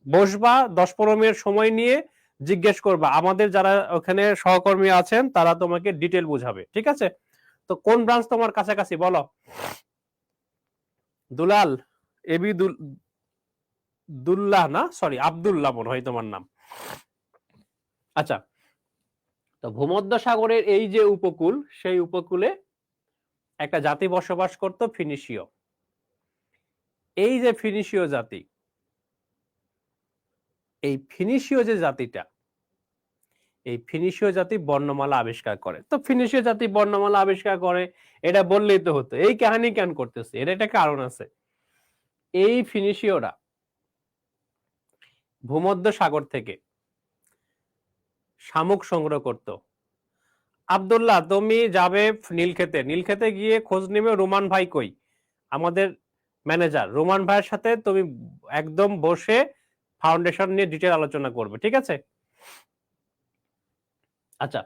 বসবা, 10-15 মিনিট সময় নিয়ে জিজ্ঞেস করবা। আমাদের যারা ওখানে সহকর্মী আছেন তারা তোমাকে ডিটেল বুঝাবে, ঠিক আছে? তো কোন ব্রাঞ্চ তোমার কাছাকাছি বলো? দুলাল, এবি দুল্লাহ না, সরি আব্দুল্লাহ মনে হয় তোমার নাম। আচ্ছা, তো ভূমধ্য সাগরের এই যে উপকূল, সেই উপকূলে একটা জাতি বসবাস করত, ফিনিশীয়। এই যে ফিনিশীয় জাতি, এই ফিনিশীয় যে জাতিটা, এই ফিনিশীয় জাতি বর্ণমালা আবিষ্কার করে। তো ফিনিশীয় জাতি বর্ণমালা আবিষ্কার করে এটা বললেই তো হতো, এই কাহিনী কেন করতেছে? এর একটা কারণ আছে। এই ফিনিশীয়রা ভূমধ্য সাগর থেকে শামুক সংগ্রহ করত। আব্দুল্লাহ, তুমি যাবে নীলক্ষেতে গিয়ে খোঁজ নেবে রোমান ভাই কই, আমাদের ম্যানেজার রোমান ভাইয়ের সাথে তুমি একদম বসে ফাউন্ডেশন নিয়ে ডিটেল আলোচনা করবে, ঠিক আছে? আচ্ছা,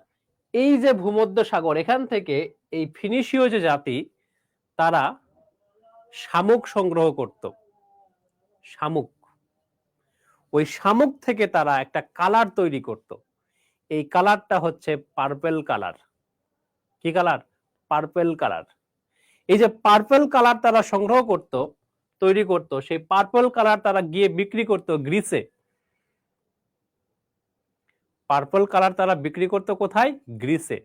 এই যে ভূমধ্য সাগর, এখান থেকে এই ফিনিশীয় যে জাতি তারা শামুক সংগ্রহ করত। শামুক, ওই শামুক থেকে তারা একটা কালার তৈরি করত। এই কালারটা হচ্ছে পার্পেল কালার। কি কালার? Purple colour. এই যে পার্পেল কালার তারা সংগ্রহ করত, তৈরি করত, সেই পার্পেল কালার তারা গিয়ে বিক্রি করত গ্রিসে। পার্পল কালার তারা বিক্রি করত কোথায়? গ্রিসে।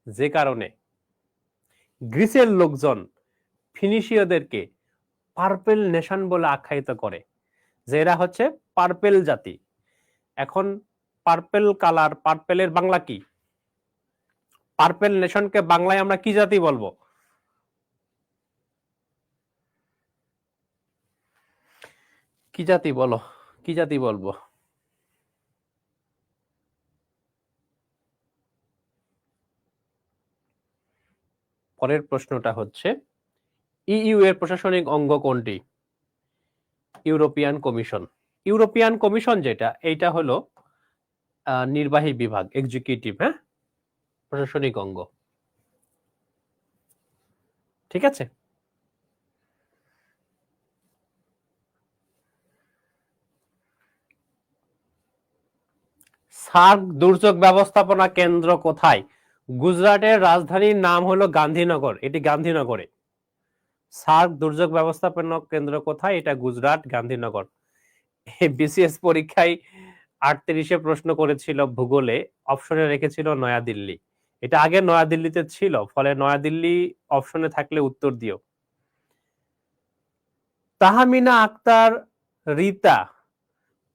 যে কারণে গ্রিসের লোকজন ফিনিশীয়দেরকে পার্পেল নেশন বলে আখ্যায়িত করে, যে এরা হচ্ছে পার্পেল জাতি। এখন পার্পেল কালার, পার্পেলের বাংলা কি? পার্পেল নেশনকে বাংলায় আমরা কি জাতি বলবো? কি জাতি বলো? কি জাতি বলবো? পরের প্রশ্নটা হচ্ছে ইইউ এর প্রশাসনিক অঙ্গ কোনটি? European commission. ইউরোপিয়ান কমিশন যেটা, এইটা হলো নির্বাহী বিভাগ, এক্সিকিউটিভ, হ্যাঁ, প্রশাসনিক অঙ্গ, ঠিক আছে? সার্ক দুর্যোগ ব্যবস্থাপনা কেন্দ্র কোথায়? গুজরাটের রাজধানীর নাম হলো গান্ধীনগর, এটি গান্ধীনগরে। সার্ক দুর্যোগ ব্যবস্থাপনা কেন্দ্র কোথায়? এটা গুজরাট, গান্ধীনগর। বিসিএস পরীক্ষায় 38-এ প্রশ্ন করেছিল ভূগোলে, অপশনে রেখেছিল নয়াদিল্লি। এটা আগে নয়াদিল্লিতে ছিল, ফলে নয়াদিল্লি অপশনে থাকলে উত্তর দিও। তাহমিনা আক্তার রিতা,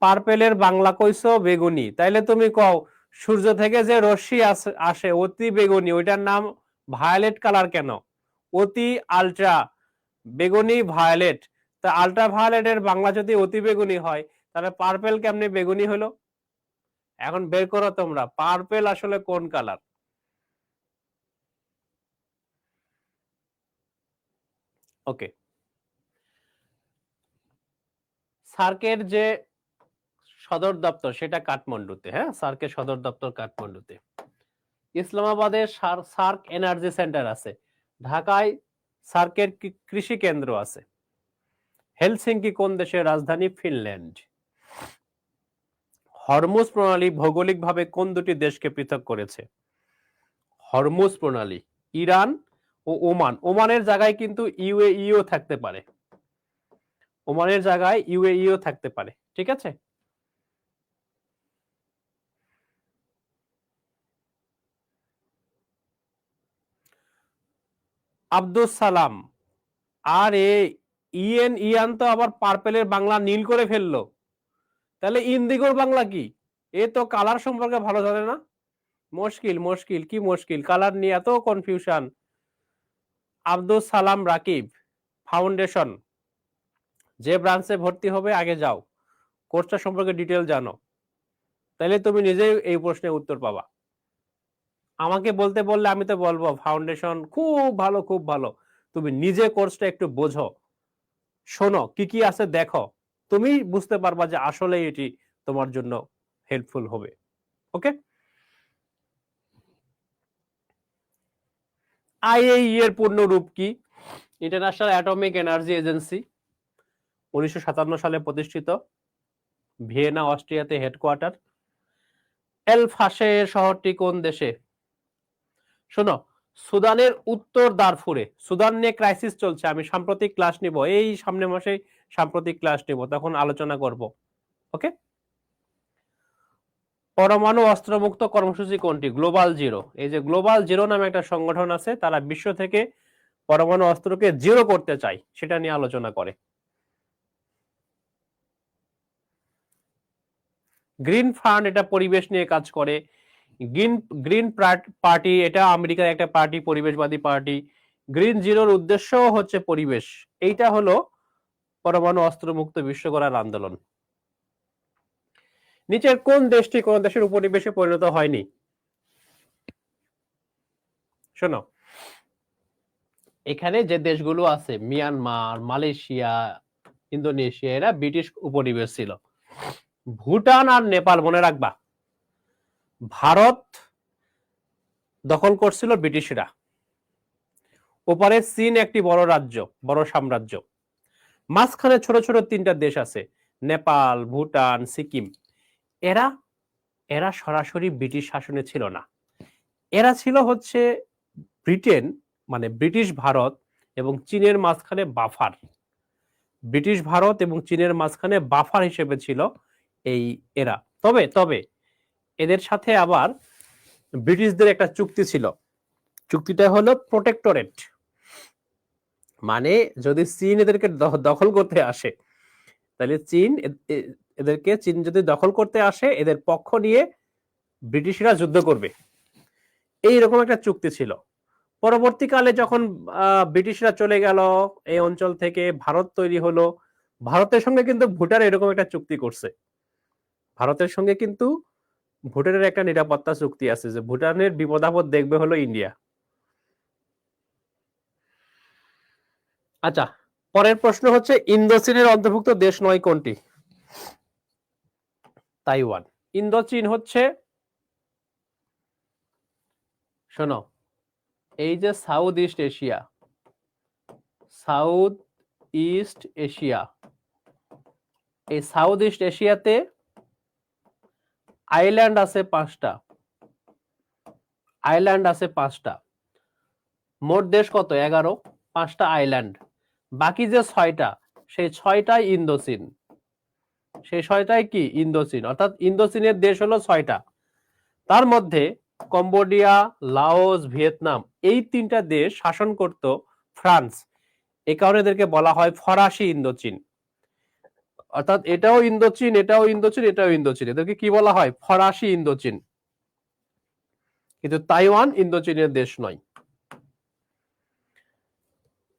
পার্পেলের বাংলা কইছো বেগুনি, তাইলে তুমি কও সূর্য থেকে যে রশ্মি আসে অতি বেগুনি, ওইটার নাম ভায়োলেট কালার কেন? অতি, আলট্রা, বেগুনি, ভায়োলেট। তা আলট্রা ভায়োলেটের বাংলা যদি অতি বেগুনি হয়, তাহলে পার্পেল কেমনে বেগুনি হলো? এখন বের করো তোমরা পার্পেল আসলে কোন কালার। ওকে, সার্কের যে সদর দপ্তর সেটা কাঠমান্ডুতে, হ্যাঁ, সার্কের সদর দপ্তর কাঠমান্ডুতে। ইসলামাবাদে সার্ক এনার্জি সেন্টার আছে। ঢাকায় সার্কের কৃষি কেন্দ্র আছে। হেলসিঙ্কি কোন দেশের রাজধানী? ফিনল্যান্ড। হরমুজ প্রণালী ভৌগোলিকভাবে কোন দুটি দেশকে পৃথক করেছে? হরমুজ প্রণালী ইরান ও ওমান। ওমানের জায়গায় কিন্তু ইউএইও থাকতে পারে, ওমানের জায়গায় ইউএইও থাকতে পারে, ঠিক আছে? আব্দুল সালাম, আর ইয়ান তো আবার পার্পেলের বাংলা নীল করে ফেললো, তাহলে ইন্দিগোর বাংলা কি? এ তো কালার সম্পর্কে ভালো জানে না। মুশকিল, মুশকিল, কি মুশকিল, কালার নিয়ে এত কনফিউশন। আব্দুল সালাম রাকিব, ফাউন্ডেশন, যে ব্রাঞ্চে ভর্তি হবে আগে যাও, কোর্সটা সম্পর্কে ডিটেল জানো, তাহলে তুমি নিজেই এই প্রশ্নের উত্তর পাবা। আমাকে বলতে বললে আমি তো বলবো ফাউন্ডেশন খুব ভালো, খুব ভালো। তুমি নিজে কোর্সটা একটু বোঝো, শোনো, কি কি আছে দেখো, তুমি বুঝতে পারবা যে আসলে এটি তোমার জন্য হেল্পফুল হবে। ওকে, আইএইই এর পূর্ণ রূপ কি? ইন্টারন্যাশনাল অ্যাটমিক এনার্জি এজেন্সি, 1957 সালে প্রতিষ্ঠিত, ভিয়েনা অস্ট্রিয়াতে হেডকোয়ার্টার। এল ফাশে শহরটি কোন দেশে? শোনো, সুদানের উত্তর দারফুরে, সুদান নিয়ে ক্রাইসিস চলছে, আমি সাম্প্রতিক ক্লাস নিব, এই সামনের মাসে সাম্প্রতিক ক্লাস নিব, তখন আলোচনা করব। ওকে, পরমাণু অস্ত্রমুক্ত কর্মসূচি কোনটি? Global zero. এই যে গ্লোবাল জিরো নামে একটা সংগঠন আছে, তারা বিশ্ব থেকে পরমাণু অস্ত্রকে জিরো করতে চায়, সেটা নিয়ে আলোচনা করে। গ্রিন ফান্ড এটা পরিবেশ নিয়ে কাজ করে। গ্রিন গ্রিন পার্টি এটা আমেরিকার একটা পার্টি, পরিবেশবাদী পার্টি। গ্রিন জিরোর উদ্দেশ্য হচ্ছে পরিবেশ। এইটা হলো পরমাণু অস্ত্রমুক্ত বিশ্ব গড়ার আন্দোলন। নিচের কোন দেশটি কোন দেশের উপনিবেশে পরিণত হয়নি? শোনো, এখানে যে দেশগুলো আছে মিয়ানমার, মালয়েশিয়া, ইন্দোনেশিয়া, এরা ব্রিটিশ উপনিবেশ ছিল। ভুটান আর নেপাল মনে রাখবা, ভারত দখল করছিল ব্রিটিশরা। ওপারে চীন একটি বড় রাজ্য, বড় সাম্রাজ্য। মাঝখানে ছোট ছোট তিনটা দেশ আছে, নেপাল, ভুটান, সিকিম। এরা এরা সরাসরি ব্রিটিশ শাসনে ছিল না। এরা ছিল হচ্ছে ব্রিটেন, মানে ব্রিটিশ ভারত এবং চীনের মাঝখানে বাফার। ব্রিটিশ ভারত এবং চীনের মাঝখানে বাফার হিসেবে ছিল এই এরা। তবে তবে এদের সাথে আবার ব্রিটিশদের একটা চুক্তি ছিল। চুক্তিটা হলো প্রোটেক্টরেট, মানে যদি চীন এদেরকে দখল করতে আসে, তাহলে চীন যদি দখল করতে আসে, এদের পক্ষ নিয়ে ব্রিটিশরা যুদ্ধ করবে, এইরকম একটা চুক্তি ছিল। পরবর্তীকালে যখন ব্রিটিশরা চলে গেল এই অঞ্চল থেকে, ভারত তৈরি হলো। ভারতের সঙ্গে কিন্তু ভুটান এরকম একটা চুক্তি করছে। ভারতের সঙ্গে কিন্তু ভুটানের একটা নিরাপত্তা চুক্তি আছে যে ভুটানের বিপদ আপদ দেখবে হলো ইন্ডিয়া। আচ্ছা, পরের প্রশ্ন হচ্ছে ইন্দোচীনের অন্তর্ভুক্ত দেশ নয় কোনটি? তাইওয়ান। ইন্দোচীন হচ্ছে, শোনো, এই যে south east Asia, south east Asia, এই সাউথ ইস্ট এশিয়াতে আইল্যান্ড আছে 5টা। আইল্যান্ড আছে 5টা। মোট দেশ কত? 11। 5টা আইল্যান্ড। বাকি যে 6টা, সেই 6টাই ইন্দোচীন। সেই 6টাই কি? ইন্দোচীন। অর্থাৎ ইন্দোচীনের দেশ হলো 6টা। তার মধ্যে কম্বোডিয়া, লাওস, ভিয়েতনাম, এই 3টা দেশ শাসন করত ফ্রান্স। এই কারণে এদেরকে বলা হয় ফরাসি ইন্দোচীন। অর্থাৎ এটাও ইন্দোচীন, এটাও ইন্দোচীন, এটাও ইন্দোচীন। এদেরকে কি বলা হয়? ফরাসি ইন্দোচীন। কিন্তু তাইওয়ান ইন্দোচীনের দেশ নয়।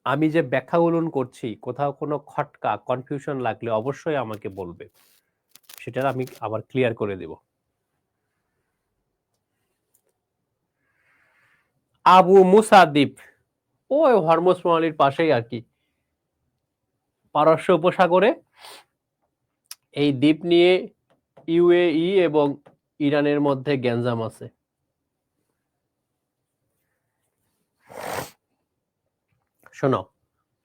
আমি যে ব্যাখ্যাগুলো করছি, কোথাও কোনো খটকা কনফিউশন লাগলে অবশ্যই আমাকে বলবে, সেটা আমি আবার ক্লিয়ার করে দেব। আবু মুসা দ্বীপ, ওই হরমুজ প্রণালীর পাশেই আর কি, পারস্য উপসাগরে। এই দ্বীপ নিয়ে ইউএই এবং ইরানের মধ্যে গ্যাঞ্জাম আছে। শোনো,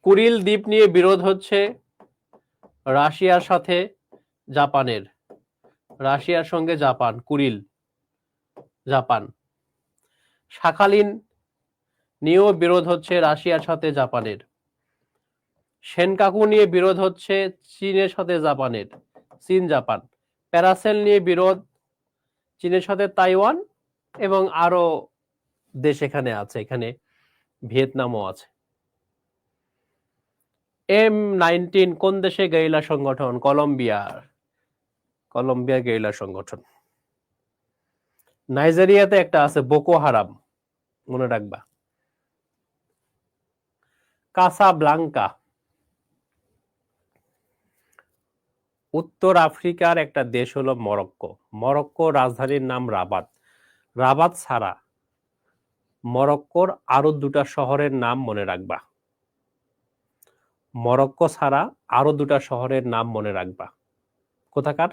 কুরিল দ্বীপ নিয়ে বিরোধ হচ্ছে রাশিয়ার সাথে জাপানের। রাশিয়ার সঙ্গে জাপান, কুরিল, জাপান। শাখালিন নিয়েও বিরোধ হচ্ছে রাশিয়ার সাথে জাপানের। সেনকাকু নিয়ে বিরোধ হচ্ছে চীনের সাথে জাপানের, চীন জাপান। প্যারাসেল নিয়ে বিরোধ চীনের সাথে তাইওয়ান, এবং আরো দেশ এখানে আছে, এখানে ভিয়েতনামও আছে। M19 কোন দেশে গেরিলা সংগঠন? কলম্বিয়া গেরিলা সংগঠন। নাইজেরিয়াতে একটা আছে বোকো হারাম, মনে রাখবা। কাসাব্লাঙ্কা, উত্তর আফ্রিকার একটা দেশ হলো মরক্কো। মরক্কো রাজধানীর নাম রাবাত। রাবাত ছাড়া মরক্কোর আরো 2টা শহরের নাম মনে রাখবা। মরক্কো ছাড়া আরো 2টা শহরের নাম মনে রাখবা। কোথাকার?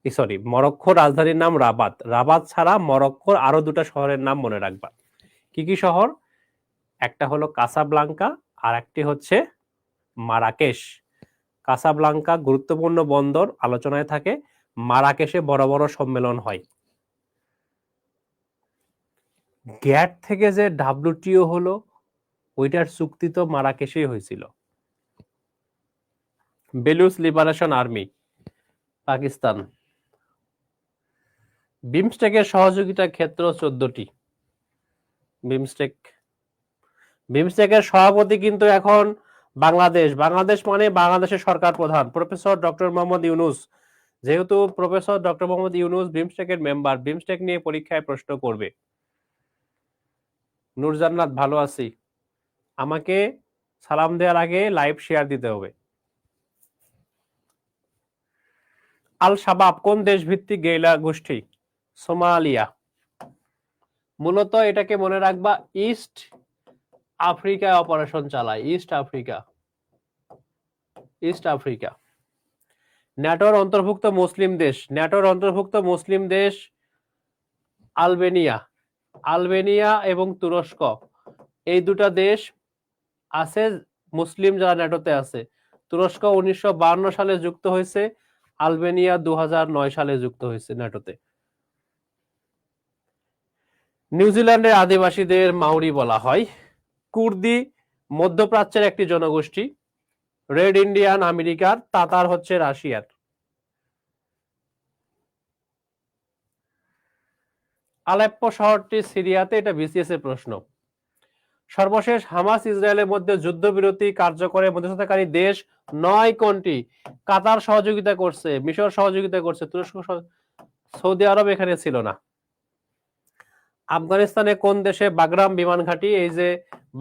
সরি, মরক্কোর রাজধানীর নাম রাবাত। রাবাত ছাড়া মরক্কোর আরো 2টা শহরের নাম মনে রাখবা। কি কি শহর? একটা হলো কাসাব্লাঙ্কা, আর একটি হচ্ছে মারাকেশ। কাসাব্লাঙ্কা গুরুত্বপূর্ণ বন্দর আলোচনায় থাকে, মারাকেশে বড় বড় সম্মেলন হয়। গ্যাট থেকে যে WTO হলো, ওইটার চুক্তি তো মারাকেশেই হয়েছিল। Baloch liberation army, Pakistan. বিমস্টেকের সহযোগিতা ক্ষেত্র 14টি। বিমস্টেকের সভাপতি কিন্তু এখন বাংলাদেশ। বাংলাদেশ মানে বাংলাদেশের সরকার প্রধান প্রফেসর ডক্টর মোহাম্মদ ইউনূস, যেহেতু প্রফেসর ডক্টর মোহাম্মদ ইউনূস বিমস্টেকের মেম্বার, বিমস্টেক নিয়ে পরীক্ষায় প্রশ্ন করবে। নূরজান্নাত ভালো আছি, আমাকে সালাম দেওয়ার আগে লাইভ শেয়ার দিতে হবে। আল শাবাব কোন দেশ ভিত্তিক গেরিলা গোষ্ঠী? সোমালিয়া। মূলত এটাকে মনে রাখবা ইস্ট আফ্রিকায় অপারেশন চালায়, ইস্ট আফ্রিকা, ইস্ট আফ্রিকা। ন্যাটোর অন্তর্ভুক্ত মুসলিম দেশ, ন্যাটোর অন্তর্ভুক্ত মুসলিম দেশ আলবেনিয়া, আলবেনিয়া এবং তুরস্ক, এই দুটা দেশ আছে মুসলিম যারা ন্যাটোতে আছে। তুরস্ক 1952 সালে যুক্ত হয়েছে, আলবেনিয়া 2009 সালে যুক্ত হয়েছে ন্যাটোতে। নিউজিল্যান্ডের আদিবাসীদের মাউরি বলা হয়। কুর্দি মধ্যপ্রাচ্যের একটি জনগোষ্ঠী। রেড ইন্ডিয়ান আমেরিকার, তাতার হচ্ছে রাশিয়ার। আলেপ্পো শহরটি সিরিয়াতে, এটা বিসিএস এর প্রশ্ন। সর্বশেষ হামাস ইসরায়েলের মধ্যে যুদ্ধবিরতি কার্যকরে মধ্যস্থতাকারী দেশ 9 কোনটি? কাতার সহযোগিতা করছে, মিশর সহযোগিতা করছে, তুরস্ক, সৌদি আরব এখানে ছিল না। আফগানিস্তানে কোন দেশে বাগরাম বিমান ঘাঁটি? এই যে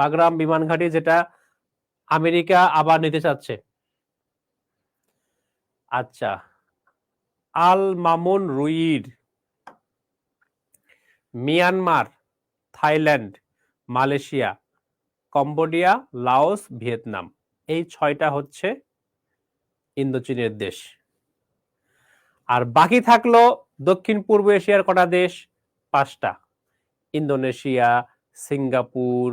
বাগরাম বিমান ঘাঁটি, যেটা আমেরিকা আবার নিতে চাচ্ছে। আচ্ছা, আল মামুন রুইর Myanmar, Thailand, Malaysia, Cambodia, Laos, Vietnam, এই 6টা হচ্ছে ইন্দোচীনের দেশ। আর বাকি থাকলো দক্ষিণ পূর্ব এশিয়ার কটা দেশ? 5টা। ইন্দোনেশিয়া, সিঙ্গাপুর,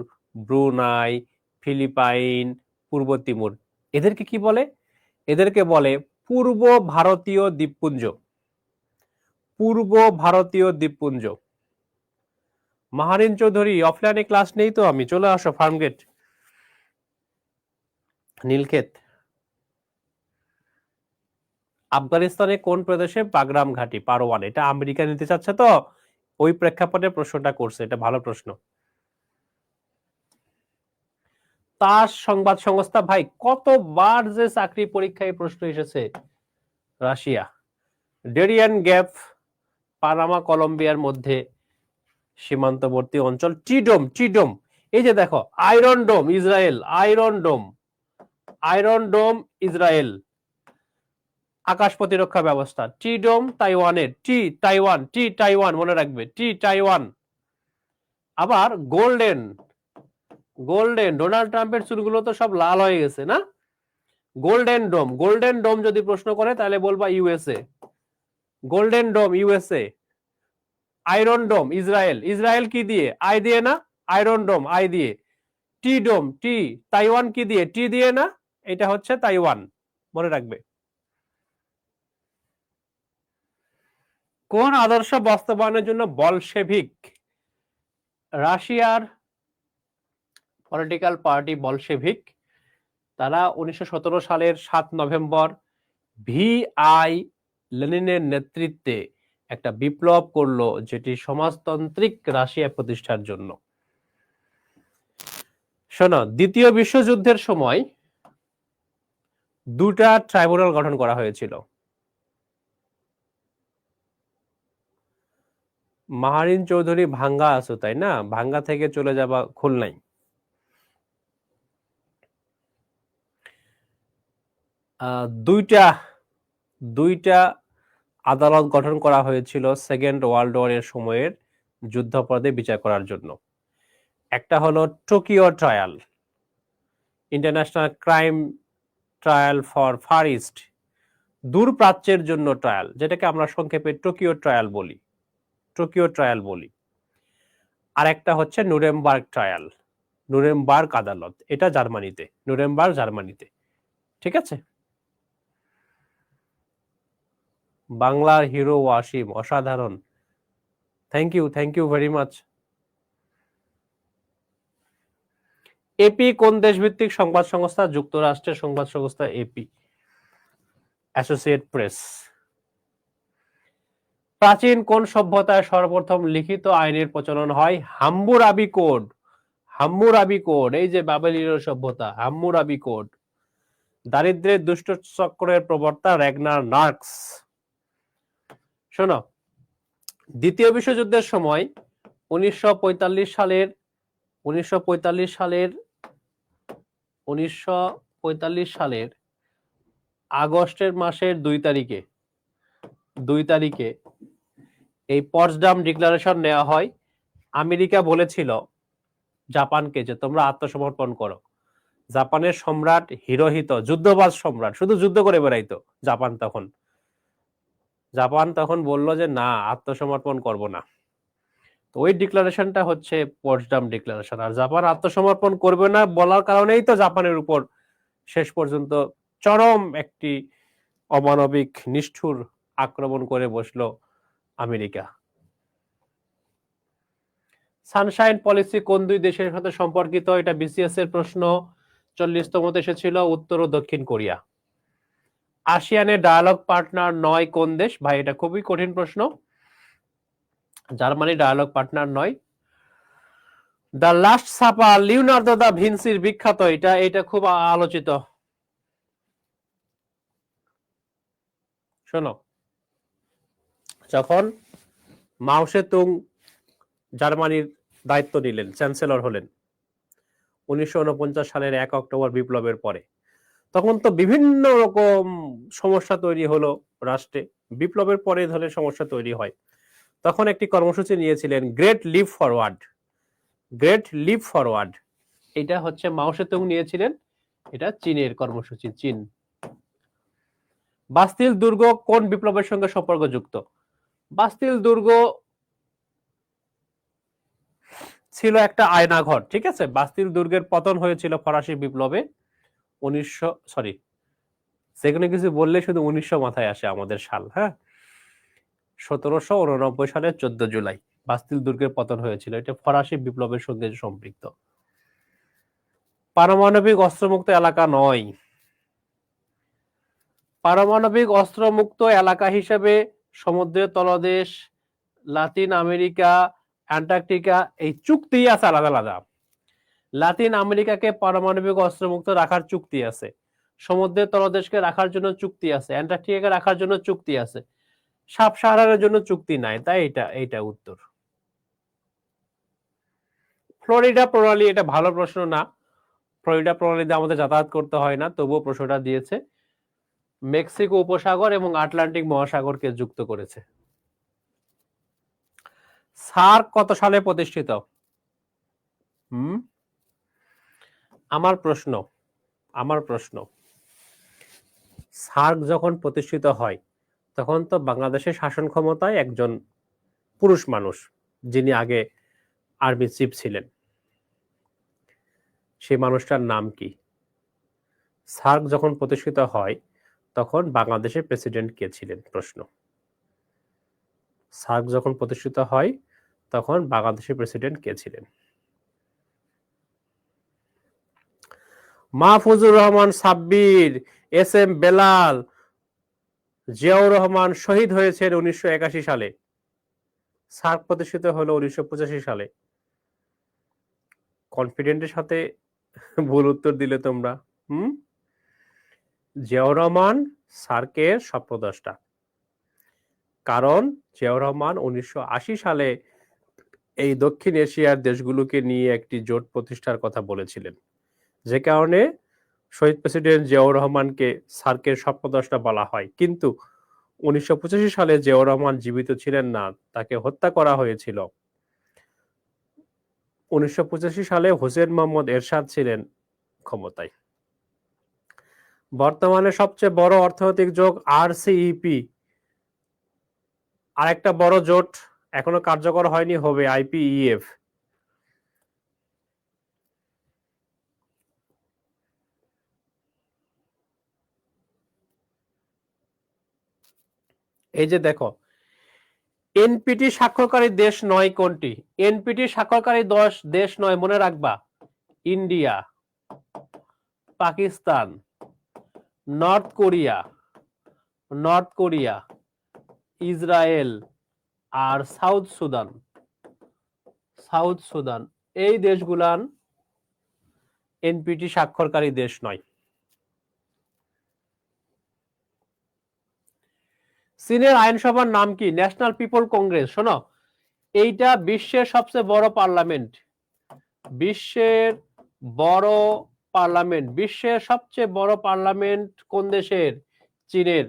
ব্রুনাই, ফিলিপাইন, পূর্ব তিমুর। এদেরকে কি বলে? এদেরকে বলে পূর্ব ভারতীয় দ্বীপপুঞ্জ, পূর্ব ভারতীয় দ্বীপপুঞ্জ। মাহারিন চৌধুরী, অফলাইনে ক্লাস নেই তো, আমি চলে আসো ফার্মগেট, নীলক্ষেত। আফগানিস্তানে কোন প্রদেশে বাগরাম ঘাঁটি? পারোয়ান। এটা আমেরিকা নিতে চাচ্ছে তো, ওই প্রেক্ষাপটে প্রশ্নটা করছে, এটা ভালো প্রশ্ন। তাস সংবাদ সংস্থা, ভাই কতবার যে চাকরি পরীক্ষায় প্রশ্ন এসেছে। রাশিয়া। ডেরিয়ান গ্যাপ পানামা কলম্বিয়ার মধ্যে সীমান্তবর্তী অঞ্চল। টিডোম, টিডোম, এই যে দেখো আয়রন ডোম ইসরায়েল, আয়রন ডোম, আয়রন ডোম ইসরায়েল আকাশ প্রতিরক্ষা ব্যবস্থা। টিডোম তাইওয়ানের, টি তাইওয়ান, টি তাইওয়ান মনে রাখবে, টি তাইওয়ান। আবার গোল্ডেন, গোল্ডেন, ডোনাল্ড ট্রাম্পের চুলগুলো তো সব লাল হয়ে গেছে না? গোল্ডেন ডোম, গোল্ডেন ডোম যদি প্রশ্ন করে তাহলে বলবা USA, golden dome USA. Iron dome Israel, Israel কি দিয়ে? আই দিয়ে না? আয়রন ডোম আই দিয়ে। টি ডোম, টি তাইওয়ান কি দিয়ে? টি দিয়ে না? এটা হচ্ছে তাইওয়ান, মনে রাখবে। কোন আদর্শ বাস্তবায়নের জন্য বলশেভিক? রাশিয়ার পলিটিক্যাল পার্টি বলশেভিক, তারা 1917 সালের 7 নভেম্বর ভিআই লেনিনের নেতৃত্বে একটা বিপ্লব করলো, যেটি সমাজতান্ত্রিক রাশিয়া প্রতিষ্ঠার জন্য। শোনো, দ্বিতীয় বিশ্বযুদ্ধের সময় 2টা ট্রাইব্যুনাল গঠন করা হয়েছিল। মাহারিন চৌধুরী ভাঙ্গা আছো তাই না? ভাঙ্গা থেকে চলে যাবা খুলনায়। দুইটা আদালত গঠন করা হয়েছিল সেকেন্ড ওয়ার্ল্ড ওয়ার এর সময়ের যুদ্ধাপরাধে বিচার করার জন্য। একটা হলো Tokyo trial, international crime trial for far east, দূর প্রাচ্যের জন্য ট্রায়াল, যেটাকে আমরা সংক্ষেপে টোকিও ট্রায়াল বলি, টোকিও ট্রায়াল বলি। আর একটা হচ্ছে নুরেমবার্গ ট্রায়াল, নুরেমবার্গ আদালত, এটা জার্মানিতে, নুরেমবার্গ জার্মানিতে। ঠিক আছে? বাংলার হিরো ওয়াসিম, অসাধারণ, thank you very much. AP কোন দেশ ভিত্তিক সংবাদ সংস্থা? যুক্তরাষ্ট্রের সংবাদ সংস্থা এপি, অ্যাসোসিয়েট প্রেস। প্রাচীন কোন সভ্যতায় সর্বপ্রথম লিখিত আইনের প্রচলন হয়? হাম্মুরাবি কোড, হাম্মুরাবি কোড, এই যে বাবেলীয় সভ্যতা, হাম্মুরাবি কোড। দারিদ্র্যের দুষ্ট চক্রের প্রবর্তা র্যাগনার নার্কস। শোনো, দ্বিতীয় বিশ্বযুদ্ধের সময় 1945 সালের 1945 সালের আগস্টের মাসের 2 তারিখে এই পটসডাম ডিক্লারেশন নেওয়া হয়। আমেরিকা বলেছিল জাপানকে যে তোমরা আত্মসমর্পণ করো। জাপানের সম্রাট হিরোহিতো, যুদ্ধবাজ সম্রাট, শুধু যুদ্ধ করে বেড়াইতো জাপান তখন বলল যে না, আত্মসমর্পণ করব না। তো ওই ডিক্লারেশনটা হচ্ছে পটসডাম ডিক্লারেশন। আর জাপান আত্মসমর্পণ করবে না বলার কারণেই তো জাপানের উপর শেষ পর্যন্ত চরম একটি অমানবিক নিষ্ঠুর আক্রমণ করে বসলো আমেরিকা। সানশাইন পলিসি কোন 2 দেশের সাথে সম্পর্কিত? এটা বিসিএস এর প্রশ্ন, 40তমতে এসেছিল। উত্তর ও দক্ষিণ কোরিয়া। আসিয়ানের ডায়ালগ পার্টনার নয় কোন দেশ? ভাই এটা খুবই কঠিন প্রশ্ন। জার্মানি ডায়ালগ পার্টনার নয়। The last supper, Leonardo da ভিনসির বিখ্যাত, এটা খুব আলোচিত। শোনো, যখন মাও সেতুং জার্মানির দায়িত্ব নিলেন, চ্যান্সেলর হলেন 1949 সালের 1 অক্টোবর বিপ্লবের পরে, তখন তো বিভিন্ন রকম সমস্যা তৈরি হলো রাষ্ট্রে। বিপ্লবের পরে ধরনের সমস্যা তৈরি হয়। তখন একটি কর্মসূচি নিয়েছিলেন গ্রেট লিপ ফরওয়ার্ড। এটা হচ্ছে মাও সেতুং নিয়েছিলেন। এটা চীনের কর্মসূচি, চীন। বাস্তিল দুর্গ কোন বিপ্লবের সঙ্গে সম্পর্কযুক্ত? বাস্তিল দুর্গ ছিল একটা আয়নাঘর, ঠিক আছে। বাস্তিল দুর্গের পতন হয়েছিল ফরাসি বিপ্লবে 1900 যেখানে কিছু বললে শুধু 1900 মাথায় আসে আমাদের সাল। হ্যাঁ, 1789 সালের 14 জুলাই বাস্তিল দুর্গের পতন হয়েছিল। এটা ফরাসি বিপ্লবের সঙ্গে সম্পৃক্ত। পারমাণবিক অস্ত্রমুক্ত এলাকা নয়। পারমাণবিক অস্ত্রমুক্ত এলাকা হিসেবে সমুদ্রের তলদেশ, লাতিন আমেরিকা, অ্যান্টার্কটিকা, এই চুক্তি আছে আলাদা আলাদা। লাতিন আমেরিকাকে পারমাণবিক অস্ত্রমুক্ত রাখার চুক্তি আছে, সমুদ্রের তলদেশকে রাখার জন্য চুক্তি আছে, অ্যান্টার্কটিকাকে রাখার জন্য চুক্তি আছে, সাব সাহারার জন্য চুক্তি নাই। তাই এইটা উত্তর। ফ্লোরিডা প্রণালী, এটা ভালো প্রশ্ন না। ফ্লোরিডা প্রণালীতে আমাদের যাতায়াত করতে হয় না, তবুও প্রশ্নটা দিয়েছে। মেক্সিকো উপসাগর এবং আটলান্টিক মহাসাগরকে যুক্ত করেছে। সার্ক কত সালে প্রতিষ্ঠিত? আমার প্রশ্ন সার্ক যখন প্রতিষ্ঠিত হয় তখন তো বাংলাদেশের শাসন ক্ষমতায় একজন পুরুষ মানুষ, যিনি আগে আর্মি চিফ ছিলেন, সেই মানুষটার নাম কি? সার্ক যখন প্রতিষ্ঠিত হয় তখন বাংলাদেশের প্রেসিডেন্ট কে ছিলেন? প্রশ্ন। সার্ক যখন প্রতিষ্ঠিত হয় তখন বাংলাদেশের প্রেসিডেন্ট কে ছিলেন? মাহফুজুর রহমান সাব্বির, এস এম বেলাল, জিয়াউর রহমান শহীদ হয়েছেন 1981 সালে। সার্ক প্রতিষ্ঠিত হলো 1985 সালে। কনফিডেন্টের সাথে ভুল উত্তর দিলে তোমরা। জিয়াউর রহমান সার্কের স্বপ্নদ্রষ্টা, কারণ জিয়াউর রহমান 1980 সালে এই দক্ষিণ এশিয়ার দেশগুলোকে নিয়ে একটি জোট প্রতিষ্ঠার কথা বলেছিলেন, যে কারণে শহীদ প্রেসিডেন্ট জিয়াউর রহমানকে সার্কের স্বপ্নদ্রষ্টা বলা হয়। কিন্তু 1985 সালে জিয়াউর রহমান জীবিত ছিলেন না, তাকে হত্যা করা হয়েছিল। 1985 সালে হোসেন মোহাম্মদ এরশাদ ছিলেন ক্ষমতায়। বর্তমানে সবচেয়ে বড় অর্থনৈতিক জোট RCEP, আরেকটা বড় জোট এখনো কার্যকর হয়নি, হবে IPEF। এই যে দেখো, এনপিটি স্বাক্ষরকারী দেশ নয় কোনটি? এনপিটি স্বাক্ষরকারী দেশ নয়, মনে রাখবা, India, Pakistan, north Korea, Israel আর সাউথ সুদান। এই দেশগুলান এনপিটি স্বাক্ষরকারী দেশ নয়। চীনের আইনসভার নাম কি? National people Congress. শোনো, এইটা বিশ্বের সবচেয়ে বড় পার্লামেন্ট, বিশ্বের বড় পার্লামেন্ট, বিশ্বের সবচেয়ে বড় পার্লামেন্ট কোন দেশের? চীনের।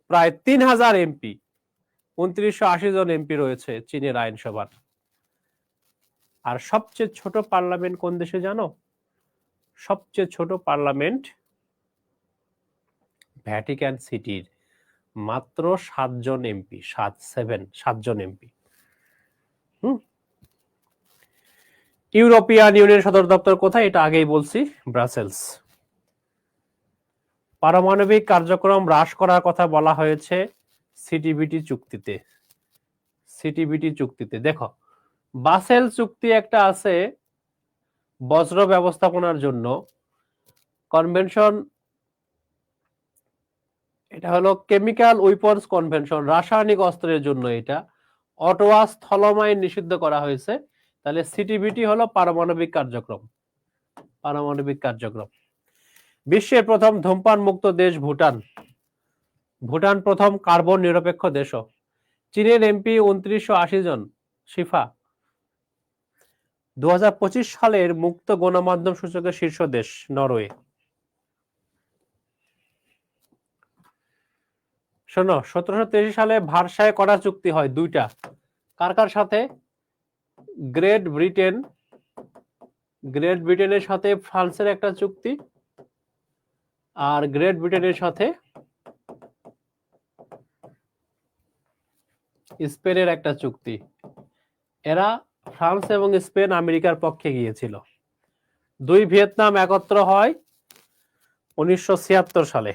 প্রায় 3000 এমপি, 2980 জন এমপি রয়েছে চীনের আইনসভার। আর সবচেয়ে ছোট পার্লামেন্ট কোন দেশে জানো? সবচেয়ে ছোট পার্লামেন্ট ভ্যাটিকান সিটির, মাত্র 7 জন এমপি, 7 জন এমপি। ইউরোপিয়ান ইউনিয়ন সদর দপ্তর কোথায়? এটা আগেই বলছি, ব্রাসেলস। পারমাণবিক কার্যক্রম হ্রাস করার কথা বলা হয়েছে সিটিবিটি চুক্তিতে। সিটিবিটি চুক্তিতে দেখো, বাসেল চুক্তি একটা আছে বজ্র ব্যবস্থাপনার জন্য, কনভেনশন, এটা হলো কেমিক্যাল উইপন্স কনভেনশন, রাসায়নিক অস্ত্রের জন্য। এটা অটোয়া স্থলমাইন নিষিদ্ধ করা হয়েছে। তাহলে সিটিবিটি হলো পারমাণবিক কার্যক্রম, পারমাণবিক কার্যক্রম। বিশ্বের প্রথম ধূমপান মুক্ত দেশ ভুটান। ভুটান প্রথম কার্বন নিরপেক্ষ দেশ। চীনের এমপি 2980 জন। শিফা 2025 সালের মুক্ত গণমাধ্যম সূচকের শীর্ষ দেশ নরওয়ে। শোনো, 1783 সালে ভার্সায় করা চুক্তি হয় দুইটা, কার কার সাথে? গ্রেট ব্রিটেন, গ্রেট ব্রিটেনের সাথে ফ্রান্সের একটা চুক্তি, আর গ্রেট ব্রিটেনের সাথে স্পেনের একটা চুক্তি। এরা, ফ্রান্স এবং স্পেন, আমেরিকার পক্ষে গিয়েছিল। দুই ভিয়েতনাম একত্র হয় 1976 সালে।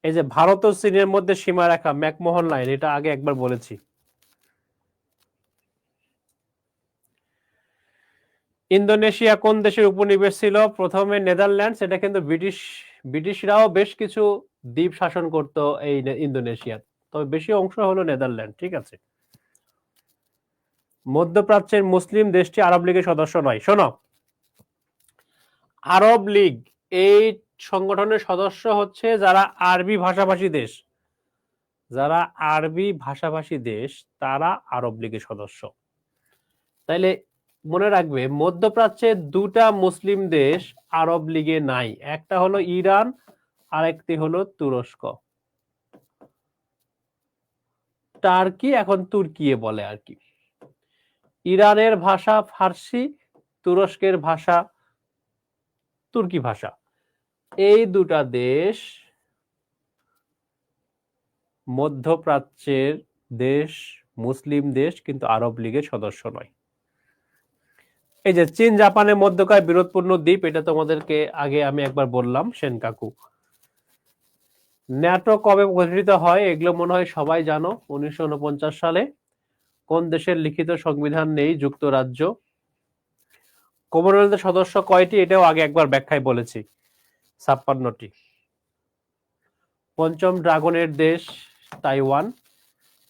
এই যে ভারত ও চীনের মধ্যে সীমারেখা, ম্যাকমোহন লাইন, এটা আগে একবার বলেছি। ইন্দোনেশিয়া কোন দেশের উপনিবেশ ছিল? প্রথমে নেদারল্যান্ডস, এটা কিন্তু ব্রিটিশরাও বেশ কিছু দ্বীপ শাসন করত এই ইন্দোনেশিয়ার, তবে বেশি অংশ হলো নেদারল্যান্ড। ঠিক আছে। মধ্যপ্রাচ্যের মুসলিম দেশটি আরব লীগের সদস্য নয়। শোনো, আরব লীগ এই সংগঠনের সদস্য হচ্ছে যারা আরবি ভাষাভাষী দেশ, যারা আরবি ভাষাভাষী দেশ তারা আরব লীগের সদস্য। তাইলে মনে রাখবে, মধ্যপ্রাচ্যের দুটা মুসলিম দেশ আরব লীগে নাই, একটা হলো ইরান আর একটি হলো তুরস্ক। টার্কি এখন তুর্কিয়ে বলে আর কি। ইরানের ভাষা ফার্সি, তুরস্কের ভাষা তুর্কি ভাষা। এই দুটা দেশ মধ্যপ্রাচ্যের দেশ, মুসলিম দেশ, কিন্তু আরব লীগের সদস্য নয়। এই যে চীন জাপানের মধ্যকার বিরোধপূর্ণ দ্বীপ, এটা তোমাদেরকে আগে আমি একবার বললাম, সেনকাকু। ন্যাটো কবে গঠিত হয়? এগুলো মনে হয় সবাই জানো, 1949 সালে। কোন দেশের লিখিত সংবিধান নেই? যুক্তরাজ্য। কমনওয়েলথের সদস্য কয়টি? এটাও আগে একবার ব্যাখ্যায় বলেছি, 56টি। পঞ্চম ড্রাগনের দেশ তাইওয়ান।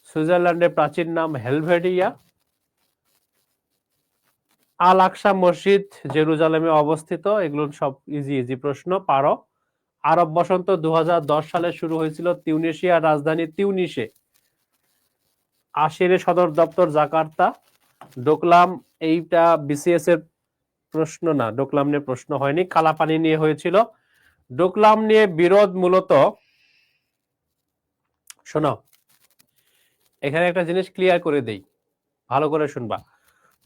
সুইজারল্যান্ডের প্রাচীন নাম হেলভেটিয়া। আল আকসা মসজিদ জেরুজালেমে অবস্থিত। এগুলো সব ইজি প্রশ্ন, পারো। আরব বসন্ত 2010 সালে শুরু হয়েছিল তিউনিসিয়ার রাজধানী তিউনিসে। আশিরের সদর দপ্তর জাকার্তা। ডোকলাম, এইটা বিসিএস এর প্রশ্ন না, ডোকলাম নিয়ে প্রশ্ন হয়নি, কালাপানি নিয়ে হয়েছিল। ডোকলাম নিয়ে বিরোধ মূলত, শোনো এখানে একটা জিনিস ক্লিয়ার করে দেই, ভালো করে শুনবা।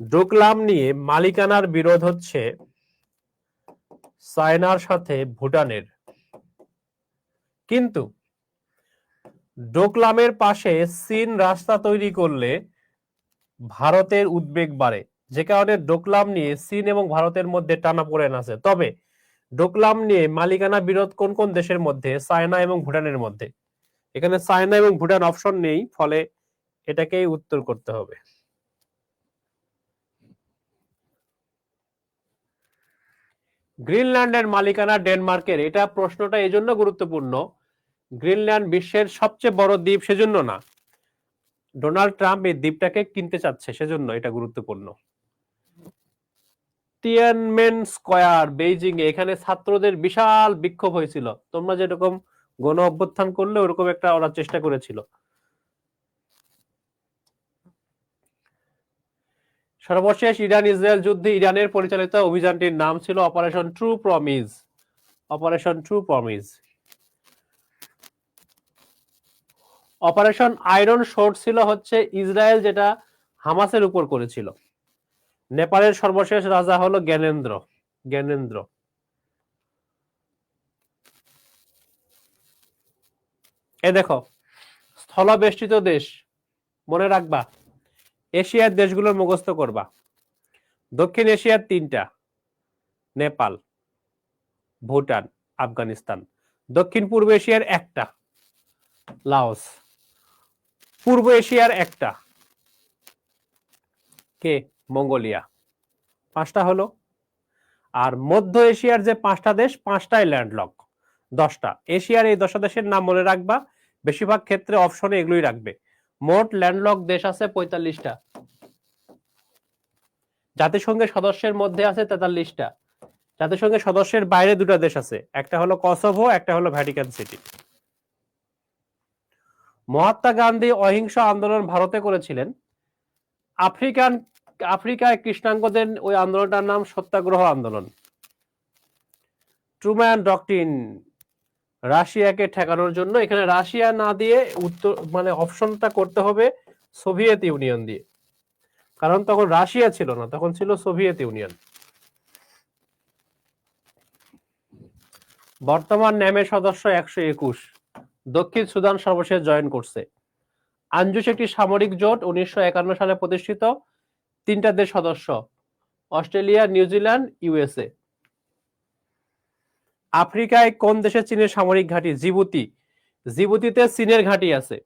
ডোকলাম নিয়ে মালিকানার বিরোধ হচ্ছে চায়নার সাথে ভুটানের, কিন্তু ডোকলামের পাশে চীন রাস্তা তৈরি করলে ভারতের উদ্বেগ বাড়ে, যে কারণে ডোকলাম নিয়ে চীন এবং ভারতের মধ্যে টানাপোড়েন আছে। তবে ডোকলাম নিয়ে মালিকানা বিরোধ কোন কোন দেশের মধ্যে? চায়না এবং ভুটানের মধ্যে। এখানে চায়না এবং ভুটান অপশন নেই, ফলে এটাকেই উত্তর করতে হবে। গ্রিনল্যান্ডের মালিকানা ডেনমার্কের, এটা প্রশ্নটা এই জন্য গুরুত্বপূর্ণ, গ্রিনল্যান্ড বিশ্বের সবচেয়ে বড় দ্বীপ সেজন্য না, ডোনাল্ড ট্রাম্প এই দ্বীপটাকে কিনতে চাচ্ছে, সেজন্য এটা গুরুত্বপূর্ণ। তিয়ানমেন স্কয়ার বেইজিং এ, এখানে ছাত্রদের বিশাল বিক্ষোভ হয়েছিল, তোমরা যেরকম গণ অভ্যুত্থান করলে ওরকম একটা ওরা চেষ্টা করেছিল। সর্বশেষ ইরান ইসরায়েল যুদ্ধে ইরানের পরিচালিত অভিযানটির নাম ছিল operation true promise. Operation true promise. Operation iron শোর্ড ছিল হচ্ছে ইসরায়েল যেটা হামাসের উপর করেছিল। নেপালের সর্বশেষ রাজা হলো জ্ঞানেন্দ্র। জ্ঞানেন্দ্র। এ দেখো, স্থলবেষ্টিত দেশ মনে রাখবা, এশিয়ার দেশগুলোর মুখস্থ করবা। দক্ষিণ এশিয়ার 3টা, নেপাল, ভুটান, আফগানিস্তান। দক্ষিণ পূর্ব এশিয়ার 1টা, লাওস। পূর্ব এশিয়ার 1টা, কে? মঙ্গোলিয়া। 5টা হলো। আর মধ্য এশিয়ার যে 5টা দেশ, 5টাই ল্যান্ডলক। 10টা। এশিয়ার এই 10টা দেশের নাম মনে রাখবা, বেশিরভাগ ক্ষেত্রে অপশনে এগুলোই রাখবে। মোট ল্যান্ডলক দেশ আছে 45টা। জাতিসংঘের সদস্যের মধ্যে আছে 43টা। জাতিসংঘের সদস্যের বাইরে 2টা দেশ আছে, একটা হলো কসোভো, একটা হলো ভ্যাটিকান সিটি। মহাত্মা গান্ধী অহিংস আন্দোলন ভারতে করেছিলেন। আফ্রিকায় কৃষ্ণাঙ্গদের ওই আন্দোলনটার নাম সত্যাগ্রহ আন্দোলন। ট্রুম্যান ডক্ট্রিন, রাশিয়াকে ঠেকানোর জন্য। এখানে রাশিয়া না দিয়ে উত্তর মানে অপশনটা করতে হবে সোভিয়েত ইউনিয়ন দিয়ে, কারণ তখন রাশিয়া ছিল না, তখন ছিল সোভিয়েত ইউনিয়ন। বর্তমান ন্যামের সদস্য 121। দক্ষিণ সুদান সর্বশেষ জয়েন করছে। আনজুস একটি সামরিক জোট, 1951 সালে প্রতিষ্ঠিত। 3টা দেশ সদস্য, অস্ট্রেলিয়া, নিউজিল্যান্ড, ইউএসএ। আফ্রিকায় কোন দেশে চীনের সামরিক ঘাঁটি? জিবুতি। জিবুতিতে চীনের ঘাঁটি আছে।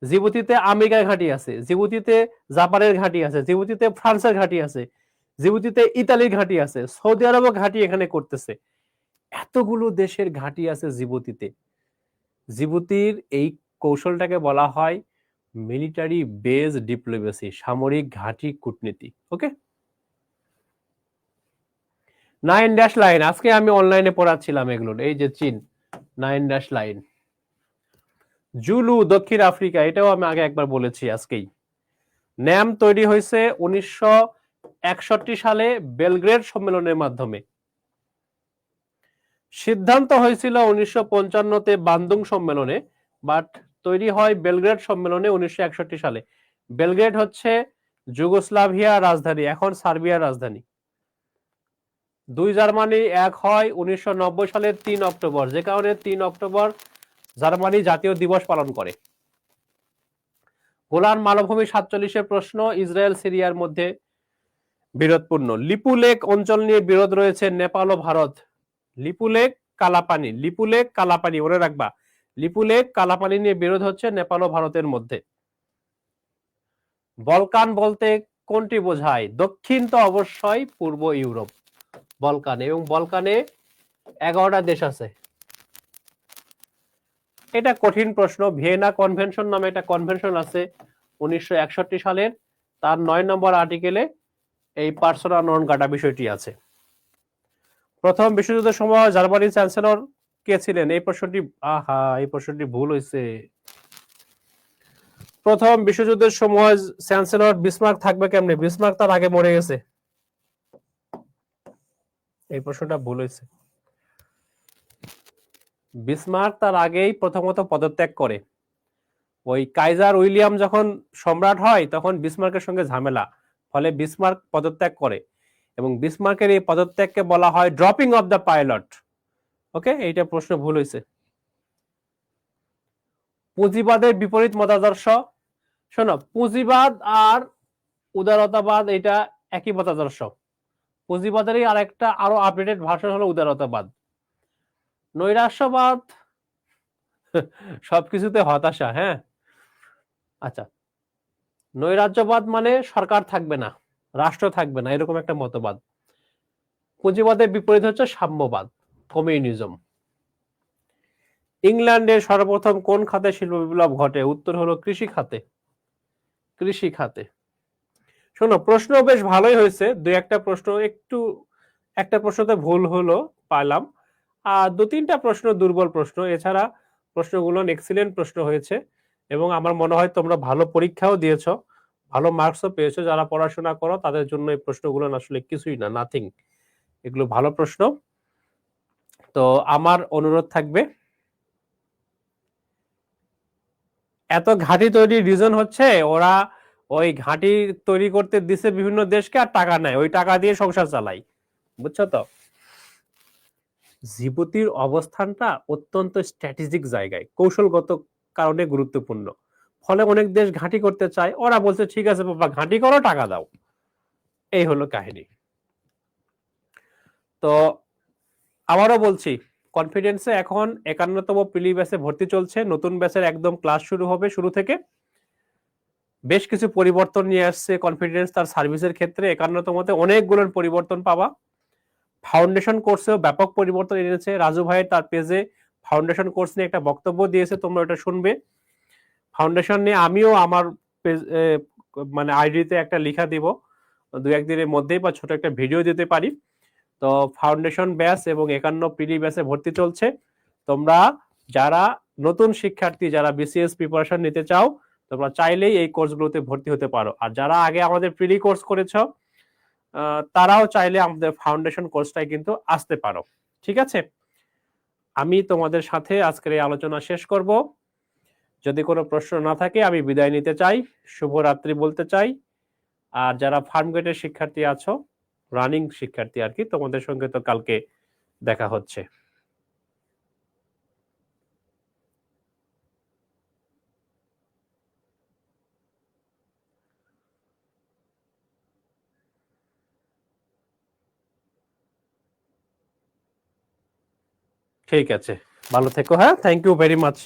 জিবুতিতে আমেরিকার ঘাঁটি আছে। জিবুতিতে জাপানের ঘাঁটি আছে। জিবুতিতে ফ্রান্সের ঘাঁটি আছে। জিবুতিতে ইতালির ঘাঁটি আছে। সৌদি আরবও ঘাঁটি এখানে করতেছে। এতগুলো দেশের ঘাঁটি আছে জিবুতিতে। জিবুতির এই কৌশলটাকে বলা হয় মিলিটারি বেজ ডিপ্লোমেসি, সামরিক ঘাঁটি কূটনীতি। ওকে, 9 ড্যাশ লাইন আজকে আমি অনলাইনে পড়াচ্ছিলাম এগুলো। এই যে চীন, 9 ড্যাশ লাইন। জুলু দক্ষিণ আফ্রিকা, এটাও আমি আগে একবার বলেছি আজকেই। ন্যাম তৈরি হয়েছে 1961 সালে বেলগ্রেড সম্মেলনের মাধ্যমে। সিদ্ধান্ত হয়েছিল 1955-তে বান্দুং সম্মেলনে, বাট তৈরি হয় বেলগ্রেড সম্মেলনে 1961 সালে। বেলগ্রেড হচ্ছে যুগোস্লাভিয়া রাজধানী, এখন সার্বিয়ার রাজধানী। 2 জার্মানি এক হয় 1990 সালের 3 অক্টোবর, যে কারণে 3 অক্টোবর জার্মানি জাতীয় দিবস পালন করে। গোলান মালভূমি 47-এর প্রশ্ন, ইসরায়েল সিরিয়ার মধ্যে বিরোধপূর্ণ। লিপুলেক অঞ্চল নিয়ে বিরোধ রয়েছে নেপাল ও ভারত। লিপুলেক, কালাপানি। লিপুলেক, কালাপানি মনে রাখবা। লিপুলেক, কালাপানি নিয়ে বিরোধ হচ্ছে নেপাল ও ভারতের মধ্যে। বলকান বলতে কোনটি বোঝায়? দক্ষিণ তো অবশ্যই পূর্ব ইউরোপ বলকান, এবং বলকানে 11টা দেশ আছে। এটা কঠিন প্রশ্ন। ভিয়েনা কনভেনশন নামে একটা কনভেনশন আছে 1961 সালের, তার 9 নম্বর আর্টিকেলে এই পার্সোনা নন গ্রাটা বিষয়টি আছে। প্রথম বিশ্বযুদ্ধের সময় জার্মানির চ্যান্সেলর কে ছিলেন? এই প্রশ্নটি ভুল হয়েছে। প্রথম বিশ্বযুদ্ধের সময় চ্যান্সেলর বিসমার্ক থাকবে কেমনে? বিসমার্ক তার আগে মরে গেছে। এই প্রশ্নটা ভুল হয়েছে। বিসমার্ক তার আগেই প্রথমত পদত্যাগ করে। ওই কাইজার উইলিয়াম যখন সম্রাট হয় তখন বিসমার্কের সঙ্গে ঝামেলা, ফলে বিসমার্ক পদত্যাগ করে, এবং বিসমার্কের এই পদত্যাগকে বলা হয় ড্রপিং অফ দ্য পাইলট। ওকে, এইটা প্রশ্ন ভুল হয়েছে। পুঁজিবাদের বিপরীত মতাদর্শ। শোনো, পুঁজিবাদ আর উদারতাবাদ এটা একই মতাদর্শ। পুঁজিবাদেরই আর একটা আরো আপডেটেড ভার্সন হলো উদারতাবাদ। নৈরাশ্যবাদ সবকিছুতে হতাশা। হ্যাঁ, আচ্ছা, নৈরাজ্যবাদ মানে সরকার থাকবে না, রাষ্ট্র থাকবে না, এরকম একটা মতবাদ। পুঁজিবাদের বিপরীত হচ্ছে সাম্যবাদ, কমিউনিজম। ইংল্যান্ডে সর্বপ্রথম কোন খাতে শিল্প বিপ্লব ঘটে? উত্তর হলো কৃষি খাতে। কৃষি খাতে। শোনো, প্রশ্ন বেশ ভালোই হয়েছে। একটা প্রশ্নতে ভুল হলো পাইলাম, আর 2-3টা প্রশ্ন দুর্বল প্রশ্ন। এছাড়া প্রশ্নগুলো এক্সিলেন্ট প্রশ্ন হয়েছে এবং আমার মনে হয় তোমরা ভালো পরীক্ষাও দিয়েছো, ভালো মার্কসও পেয়েছো। যারা পড়াশোনা করো তাদের জন্য এই প্রশ্নগুলো আসলে কিছুই না, নাথিং। এগুলো ভালো প্রশ্ন। তো আমার অনুরোধ থাকবে, এত ঘাঁটি তৈরির রিজন হচ্ছে ওরা ওই ঘাঁটি তৈরি করতে দিছে বিভিন্ন দেশকে, আর টাকা নেয়, ওই টাকা দিয়ে সংসার চালাই, বুঝছো তো। জিবুতির অবস্থানটা অত্যন্ত স্ট্র্যাটেজিক জায়গায়, কৌশলগত কারণে গুরুত্বপূর্ণ। ফলে অনেক দেশ ঘাঁটি করতে চায়, ওরা বলছে ঠিক আছে বাবা ঘাঁটি করো, টাকা দাও। এই হলো কাহিনী। তো আবারও বলছি, কনফিডেন্সে এখন 51তম প্রিলি ব্যাচে ভর্তি চলছে, নতুন ব্যাচের একদম ক্লাস শুরু হবে শুরু থেকে। বেশ কিছু পরিবর্তন নিয়ে আসছে কনফিডেন্স তার সার্ভিসের ক্ষেত্রে। 51তমতে অনেকগুলো পরিবর্তন পাবা। ফাউন্ডেশন কোর্সেও ব্যাপক পরিবর্তন এনেছে। রাজু ভাই তার পেজে ফাউন্ডেশন কোর্স নিয়ে একটা বক্তব্য দিয়েছে, তোমরা এটা শুনবে। ফাউন্ডেশন নিয়ে আমিও আমার পেজ মানে আইডিতে একটা লেখা দিব, দু একদিনের মধ্যেই, বা ছোট একটা ভিডিও দিতে পারি। তো ফাউন্ডেশন ব্যাচ এবং 51 প্রিলি ব্যাচে ভর্তি চলছে। তোমরা যারা নতুন শিক্ষার্থী, যারা বিসিএস প্রিপারেশন নিতে চাও, তোমরা চাইলেই এই কোর্সগুলোতে ভর্তি হতে পারো। আর যারা আগে আমাদের প্রিলি কোর্স করেছো, তারাও চাইলে আমাদের ফাউন্ডেশন কোর্সটাই কিন্তু আসতে পারো। ঠিক আছে, আমি তোমাদের সাথে আজকের এই আলোচনা শেষ করব। যদি কোনো প্রশ্ন না থাকে আমি বিদায় নিতে চাই, শুভরাত্রি বলতে চাই। আর যারা ফার্মগেটের শিক্ষার্থী আছো, রানিং শিক্ষার্থী আর কি, তোমাদের সঙ্গে তো কালকে দেখা হচ্ছে। ঠিক আছে, ভালো থেকো। হ্যাঁ, থ্যাংক ইউ ভেরি মাচ।